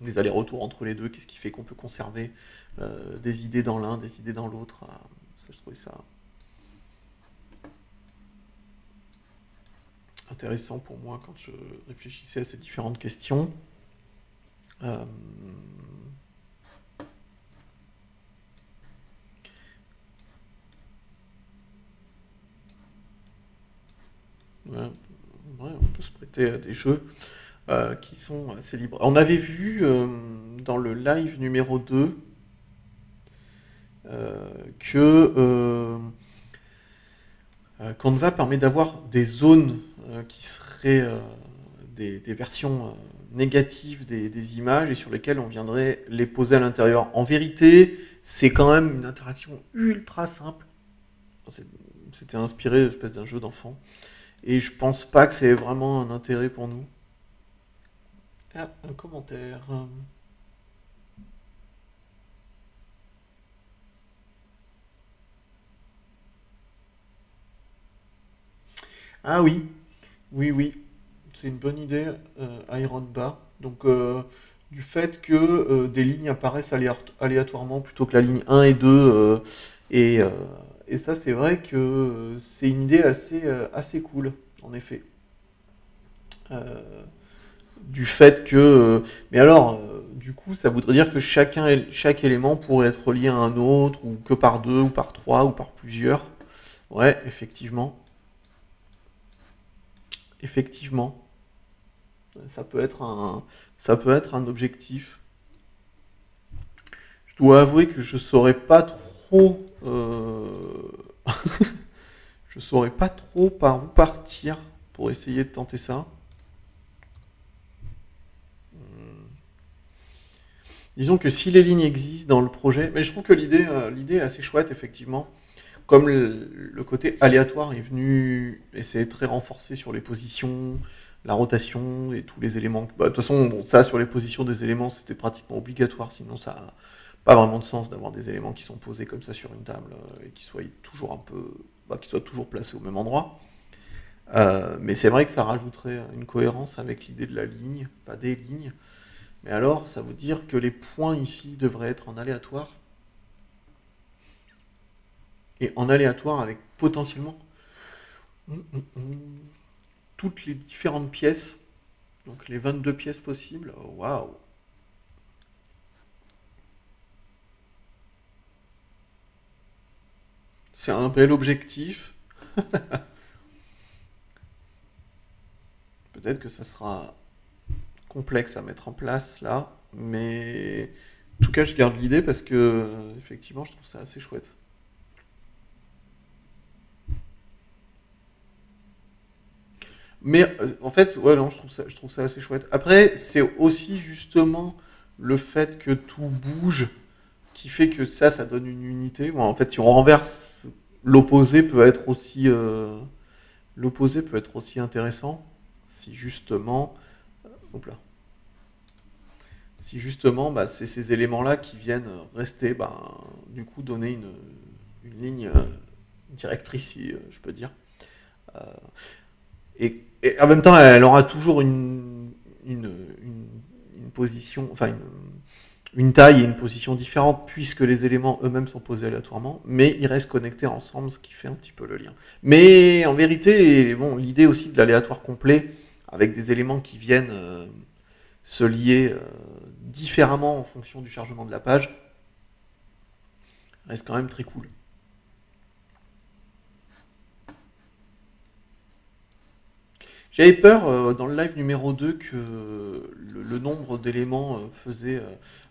les allers-retours entre les deux, qu'est-ce qui fait qu'on peut conserver des idées dans l'un, des idées dans l'autre. Je trouvais ça intéressant pour moi quand je réfléchissais à ces différentes questions. Euh, ouais, ouais, on peut se prêter à des jeux qui sont assez libres. On avait vu dans le live numéro 2 que Canva permet d'avoir des zones qui seraient des versions négatives des images et sur lesquelles on viendrait les poser à l'intérieur. En vérité, c'est quand même une interaction ultra simple. C'était inspiré d'une espèce d'un jeu d'enfant. Et je pense pas que c'est vraiment un intérêt pour nous. Ah, un commentaire. Ah oui, oui, oui. C'est une bonne idée, Iron Bar. Donc, du fait que des lignes apparaissent aléatoirement plutôt que la ligne 1 et 2. Et, euh, et ça, c'est vrai que c'est une idée assez cool, en effet. Euh, du fait que. Mais alors, du coup, ça voudrait dire que chaque élément pourrait être relié à un autre, ou que par deux, ou par trois, ou par plusieurs. Ouais, effectivement. Effectivement. Ça peut être un objectif. Je dois avouer que je saurais pas trop, je saurais pas trop par où partir pour essayer de tenter ça. Disons que si les lignes existent dans le projet, mais je trouve que l'idée est assez chouette effectivement. Comme le côté aléatoire est venu et c'est très renforcé sur les positions, la rotation et tous les éléments. Bah, de toute façon, bon, ça sur les positions des éléments, c'était pratiquement obligatoire, sinon ça n'a pas vraiment de sens d'avoir des éléments qui sont posés comme ça sur une table et qui soient toujours qui soient toujours placés au même endroit. Mais c'est vrai que ça rajouterait une cohérence avec l'idée de la ligne, pas des lignes. Mais alors, ça veut dire que les points ici devraient être en aléatoire. et en aléatoire avec potentiellement toutes les différentes pièces, donc les 22 pièces possibles. Waouh! C'est un bel objectif. Peut-être que ça sera complexe à mettre en place là, mais en tout cas, je garde l'idée parce que effectivement, je trouve ça assez chouette. Mais en fait, ouais, non, je trouve ça assez chouette. Après, c'est aussi justement le fait que tout bouge qui fait que ça donne une unité. Bon, en fait, si on renverse, l'opposé peut être aussi, l'opposé peut être aussi intéressant si justement, hop là, si justement, bah, c'est ces éléments-là qui viennent rester, bah, du coup, donner une ligne directrice, si je peux dire. Euh, et en même temps, elle aura toujours une position, enfin une taille et une position différente puisque les éléments eux-mêmes sont posés aléatoirement, mais ils restent connectés ensemble, ce qui fait un petit peu le lien. Mais en vérité, bon, l'idée aussi de l'aléatoire complet, avec des éléments qui viennent se lier différemment en fonction du chargement de la page, reste quand même très cool. J'avais peur dans le live numéro 2 que le nombre d'éléments faisait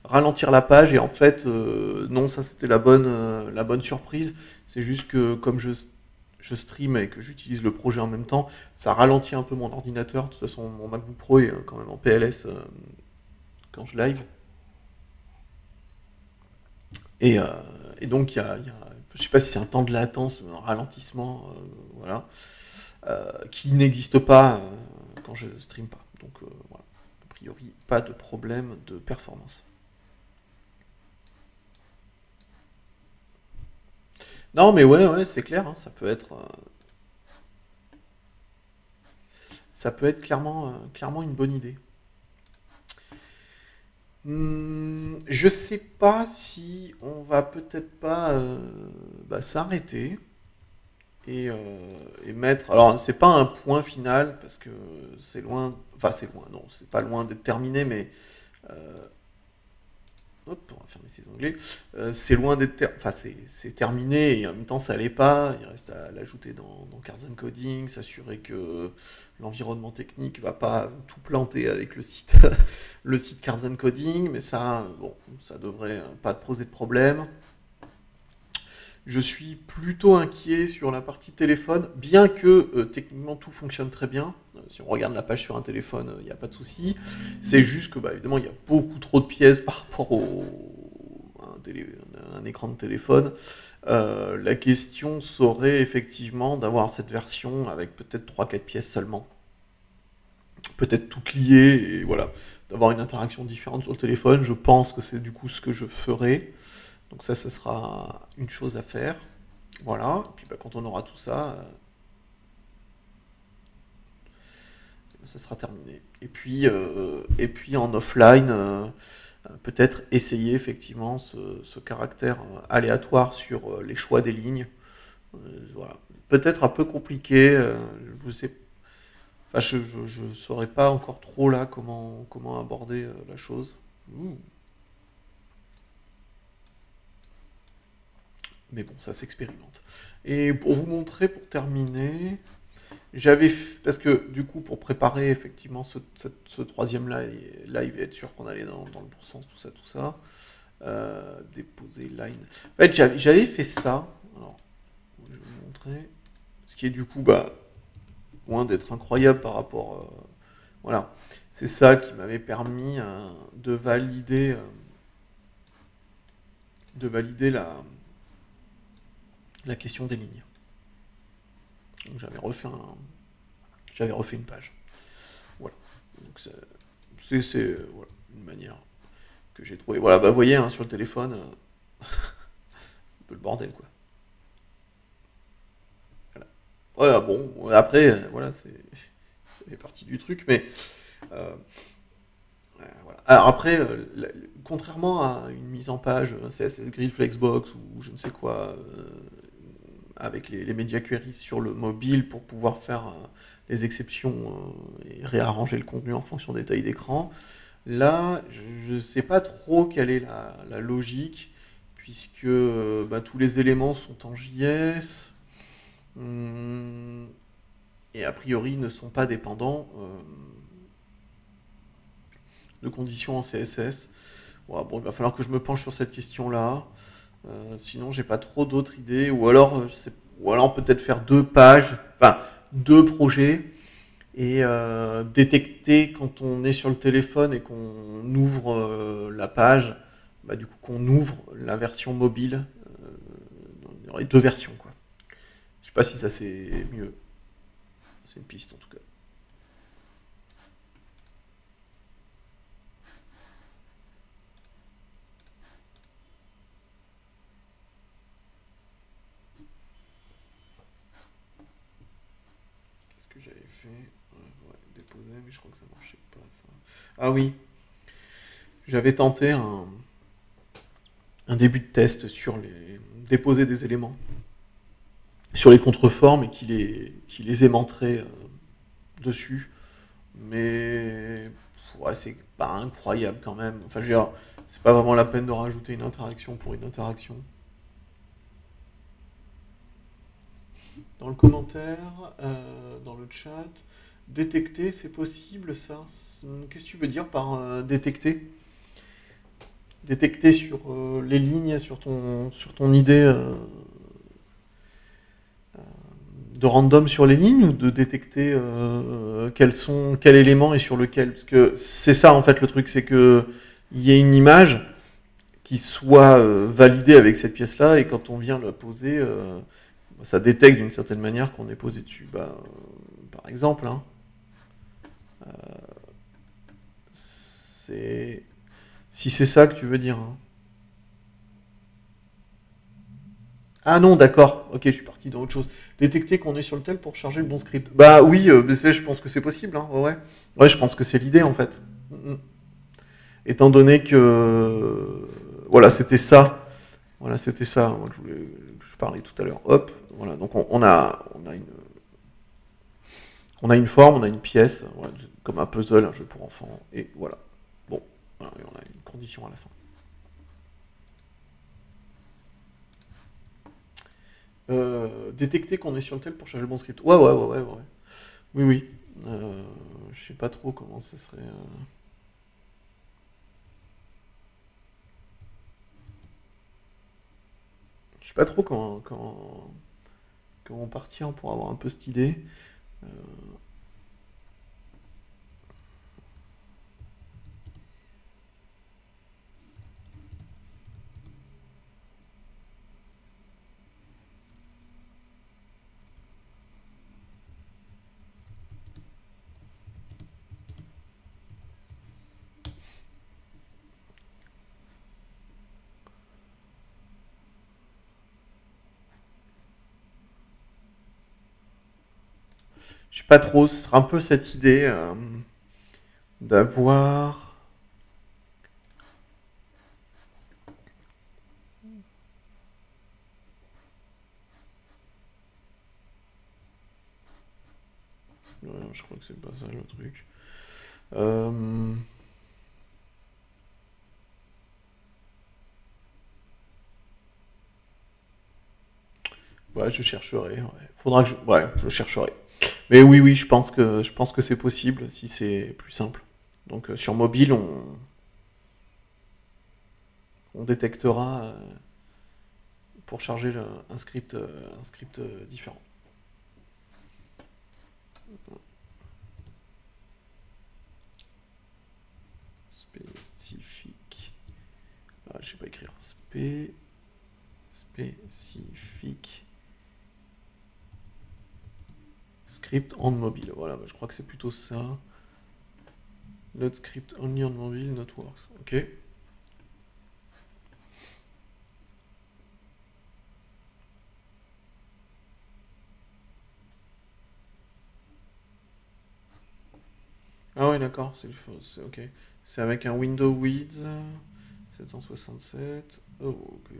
ralentir la page et en fait non, ça c'était la bonne surprise. C'est juste que comme je stream et que j'utilise le projet en même temps, ça ralentit un peu mon ordinateur. De toute façon mon MacBook Pro est quand même en PLS quand je live. Et, euh, et donc je sais pas si c'est un temps de latence, un ralentissement, voilà qui n'existe pas quand je stream pas. Donc voilà, a priori, pas de problème de performance. Non, mais ouais, ouais, c'est clair, hein, ça peut être clairement, clairement une bonne idée. Je sais pas si on va peut-être pas bah, s'arrêter et mettre. Alors, c'est pas un point final parce que c'est loin. Enfin, c'est loin, non, c'est pas loin d'être terminé, mais euh, hop, on va fermer ces onglets. C'est loin d'être enfin, c'est terminé et en même temps ça l'est pas. Il reste à l'ajouter dans Cards and Coding, s'assurer que l'environnement technique va pas tout planter avec le site, le site Cards and Coding, mais ça, bon, ça devrait pas poser de problème. Je suis plutôt inquiet sur la partie téléphone, bien que techniquement tout fonctionne très bien. Si on regarde la page sur un téléphone, il n'y a pas de souci. C'est juste que, bah, évidemment, il y a beaucoup trop de pièces par rapport à un écran de téléphone. La question serait effectivement d'avoir cette version avec peut-être trois quatre pièces seulement. Peut-être toutes liées, et voilà. D'avoir une interaction différente sur le téléphone. Je pense que c'est du coup ce que je ferai. Donc ça sera une chose à faire. Voilà. Et puis bah, quand on aura tout ça, ça sera terminé. Et puis en offline, peut-être essayer effectivement ce caractère aléatoire sur les choix des lignes. Voilà. Peut-être un peu compliqué. Je sais, enfin, je saurais pas encore trop là comment aborder la chose. Ouh. Mais bon, ça s'expérimente. Et pour vous montrer, pour terminer, parce que du coup, pour préparer effectivement ce troisième live et être sûr qu'on allait dans le bon sens, tout ça, déposer line. En fait, j'avais fait ça. Alors, je vais vous montrer. Ce qui est du coup, bah, loin d'être incroyable par rapport. Voilà. C'est ça qui m'avait permis de valider la question des lignes. Donc j'avais refait une page. Voilà. Donc voilà, une manière que j'ai trouvé. Voilà, bah vous voyez, hein, sur le téléphone, un peu le bordel, quoi. Voilà. Ouais, bon, après, voilà, ça fait partie du truc, mais euh, voilà. Alors après, contrairement à une mise en page CSS Grid Flexbox ou je ne sais quoi, avec les media queries sur le mobile pour pouvoir faire les exceptions et réarranger le contenu en fonction des tailles d'écran. Là, je ne sais pas trop quelle est la logique, puisque bah, tous les éléments sont en JS, et a priori ne sont pas dépendants de conditions en CSS. Ouais, bon, il va falloir que je me penche sur cette question-là. Sinon, j'ai pas trop d'autres idées. Ou alors, peut-être faire 2 pages, enfin 2 projets, et détecter quand on est sur le téléphone et qu'on ouvre la page, bah, du coup qu'on ouvre la version mobile. Il y aurait 2 versions, quoi. Je sais pas si ça c'est mieux. C'est une piste en tout cas. Qu'est-ce que j'avais fait? Ouais, déposer, mais je crois que ça marchait pas ça. Ah oui, j'avais tenté un début de test sur les déposer des éléments sur les contreformes et qui les aimanterait dessus. Mais ouais, c'est pas incroyable quand même. Enfin, je veux dire, c'est pas vraiment la peine de rajouter une interaction pour une interaction. Dans le commentaire, dans le chat, détecter, c'est possible ça? Qu'est-ce que tu veux dire par détecter? Détecter sur les lignes, sur ton idée de random sur les lignes, ou de détecter quel élément est sur lequel? Parce que c'est ça en fait le truc, c'est que il y ait une image qui soit validée avec cette pièce-là, et quand on vient la poser, ça détecte d'une certaine manière qu'on est posé dessus. Bah, par exemple, hein, c'est... Si c'est ça que tu veux dire. Hein. Ah non, d'accord. Ok, je suis parti dans autre chose. Détecter qu'on est sur le tel pour charger le bon script. Bah oui, je pense que c'est possible. Hein. Ouais. Ouais, je pense que c'est l'idée en fait. Étant donné que voilà, c'était ça. Voilà, c'était ça. Moi, que je parlais tout à l'heure. Hop. Voilà. Donc on a une forme, on a une pièce, voilà, comme un puzzle, un jeu pour enfants. Et voilà. Bon. Voilà, et on a une condition à la fin. Détecter qu'on est sur le tel pour charger le bon script. Ouais. Oui, oui. Je sais pas trop comment ça serait. Je sais pas trop comment partir pour avoir un peu cette idée. Euh, je sais pas trop. Ce sera un peu cette idée d'avoir. Ouais, je crois que c'est pas ça le truc. Euh, Ouais, je chercherai. Ouais. Faudra que ouais, je chercherai. Mais oui, oui, je pense que c'est possible si c'est plus simple. Donc sur mobile, on détectera pour charger un script différent. Spécifique. Ah, je sais pas écrire. Spécifique. Script on mobile. Voilà, bah, je crois que c'est plutôt ça. Load script only on mobile, not works. Ok. Ah ouais, d'accord, c'est ok. C'est avec un window width 767. Oh, ok.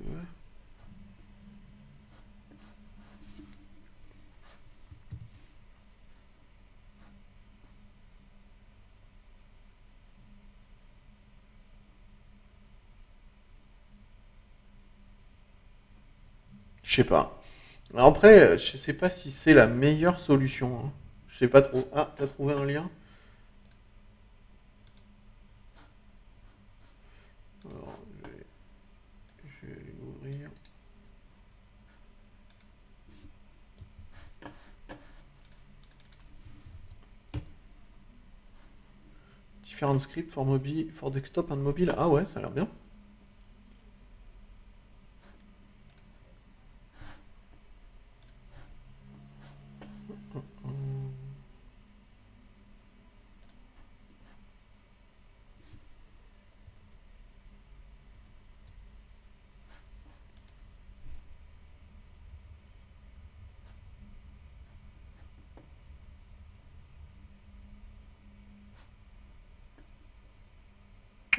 Je sais pas. Alors après, je sais pas si c'est la meilleure solution, hein. Je sais pas trop. Ah, t'as trouvé un lien? Alors, je vais l'ouvrir. Different scripts for mobile, for desktop and mobile. Ah ouais, ça a l'air bien.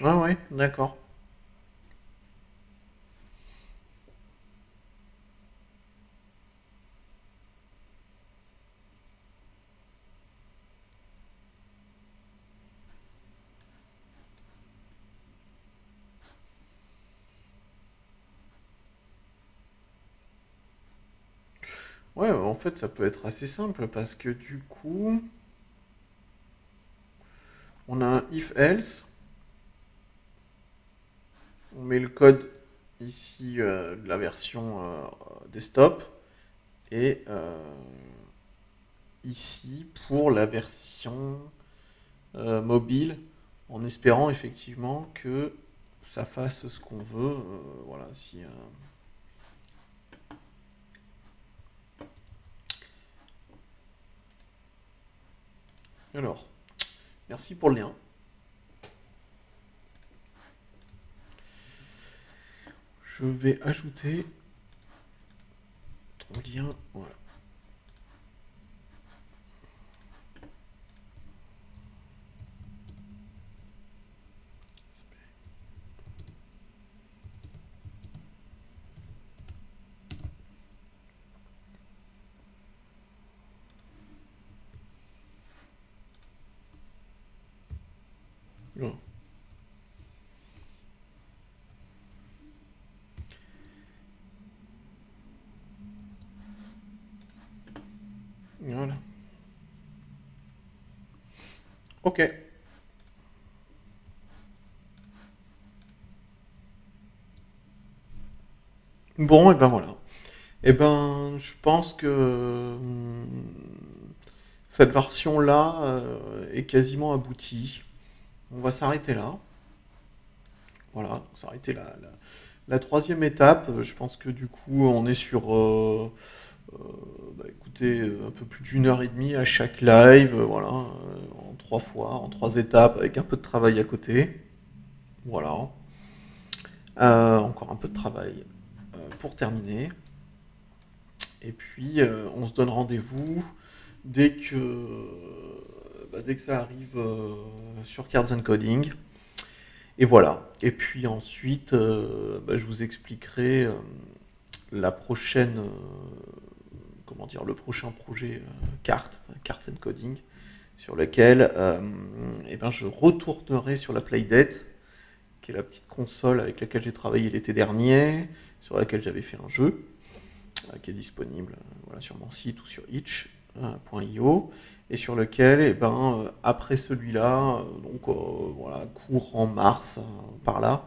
Ah ouais, d'accord. Ouais, en fait, ça peut être assez simple parce que du coup, on a un if-else, on met le code ici de la version desktop et ici pour la version mobile, en espérant effectivement que ça fasse ce qu'on veut. Voilà, si. Alors, merci pour le lien. Je vais ajouter ton lien. Voilà. Voilà. Voilà. Ok. Bon, et ben voilà. Et ben, je pense que cette version-là est quasiment aboutie. On va s'arrêter là. Voilà, s'arrêter là. La troisième étape, je pense que du coup, on est sur, euh, écoutez, un peu plus d'1 heure et demie à chaque live, voilà, en 3 fois, en 3 étapes, avec un peu de travail à côté. Voilà. Encore un peu de travail pour terminer. Et puis, on se donne rendez-vous dès que ça arrive sur Cards and Coding. Et voilà. Et puis ensuite, je vous expliquerai la prochaine, comment dire, le prochain projet Cards and Coding, sur lequel je retournerai sur la Playdate, qui est la petite console avec laquelle j'ai travaillé l'été dernier, sur laquelle j'avais fait un jeu, qui est disponible voilà, sur mon site ou sur itch.io, et sur lequel, après celui-là, voilà, courant mars, par là,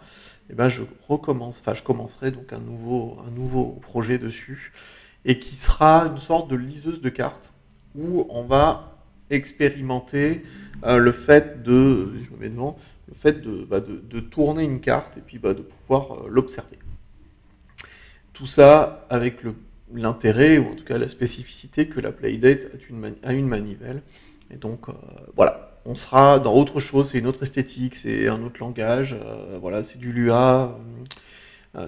je commencerai donc un nouveau projet dessus, et qui sera une sorte de liseuse de cartes, où on va expérimenter le fait je me mets devant, le fait de tourner une carte, et puis de pouvoir l'observer. Tout ça avec l'intérêt, ou en tout cas la spécificité, que la Playdate a une manivelle. Et donc, voilà, on sera dans autre chose, c'est une autre esthétique, c'est un autre langage, voilà, c'est du Lua,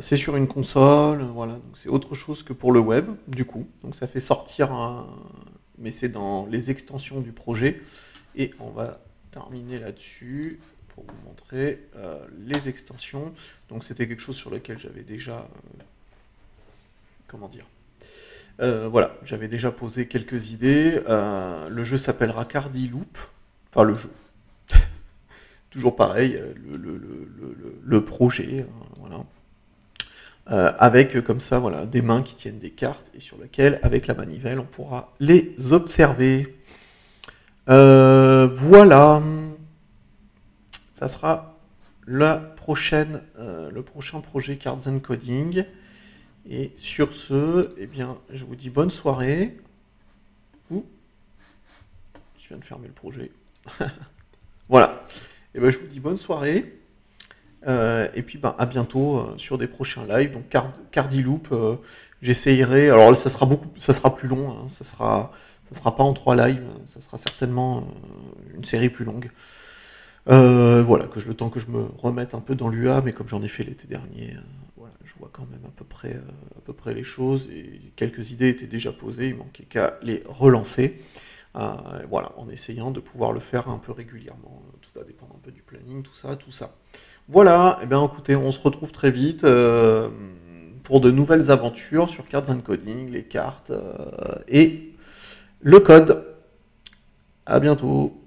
c'est sur une console, voilà, donc c'est autre chose que pour le web, du coup. Donc ça fait sortir mais c'est dans les extensions du projet, et on va terminer là-dessus pour vous montrer les extensions. Donc c'était quelque chose sur lequel j'avais déjà comment dire. Voilà, j'avais déjà posé quelques idées. Le jeu s'appellera Cardi Loop. Enfin, le jeu. Toujours pareil, le projet. Voilà. avec comme ça, voilà, des mains qui tiennent des cartes et sur lesquelles, avec la manivelle, on pourra les observer. Voilà, ça sera le prochain projet Cards and Coding. Et sur ce, eh bien, je vous dis bonne soirée. Ouh, je viens de fermer le projet. Voilà. Et ben, je vous dis bonne soirée. Et puis ben, à bientôt sur des prochains lives. Donc Cardiloop, j'essayerai. Alors ça sera plus long. Hein, ça sera pas en 3 lives. Ça sera certainement une série plus longue. Voilà, le temps que je me remette un peu dans l'UA, mais comme j'en ai fait l'été dernier, voilà, je vois quand même à peu près les choses. Et quelques idées étaient déjà posées. Il manquait qu'à les relancer. Voilà, en essayant de pouvoir le faire un peu régulièrement. Tout va dépendre un peu du planning, tout ça. Voilà, et bien écoutez, on se retrouve très vite pour de nouvelles aventures sur Cards and Coding, les cartes et le code. À bientôt.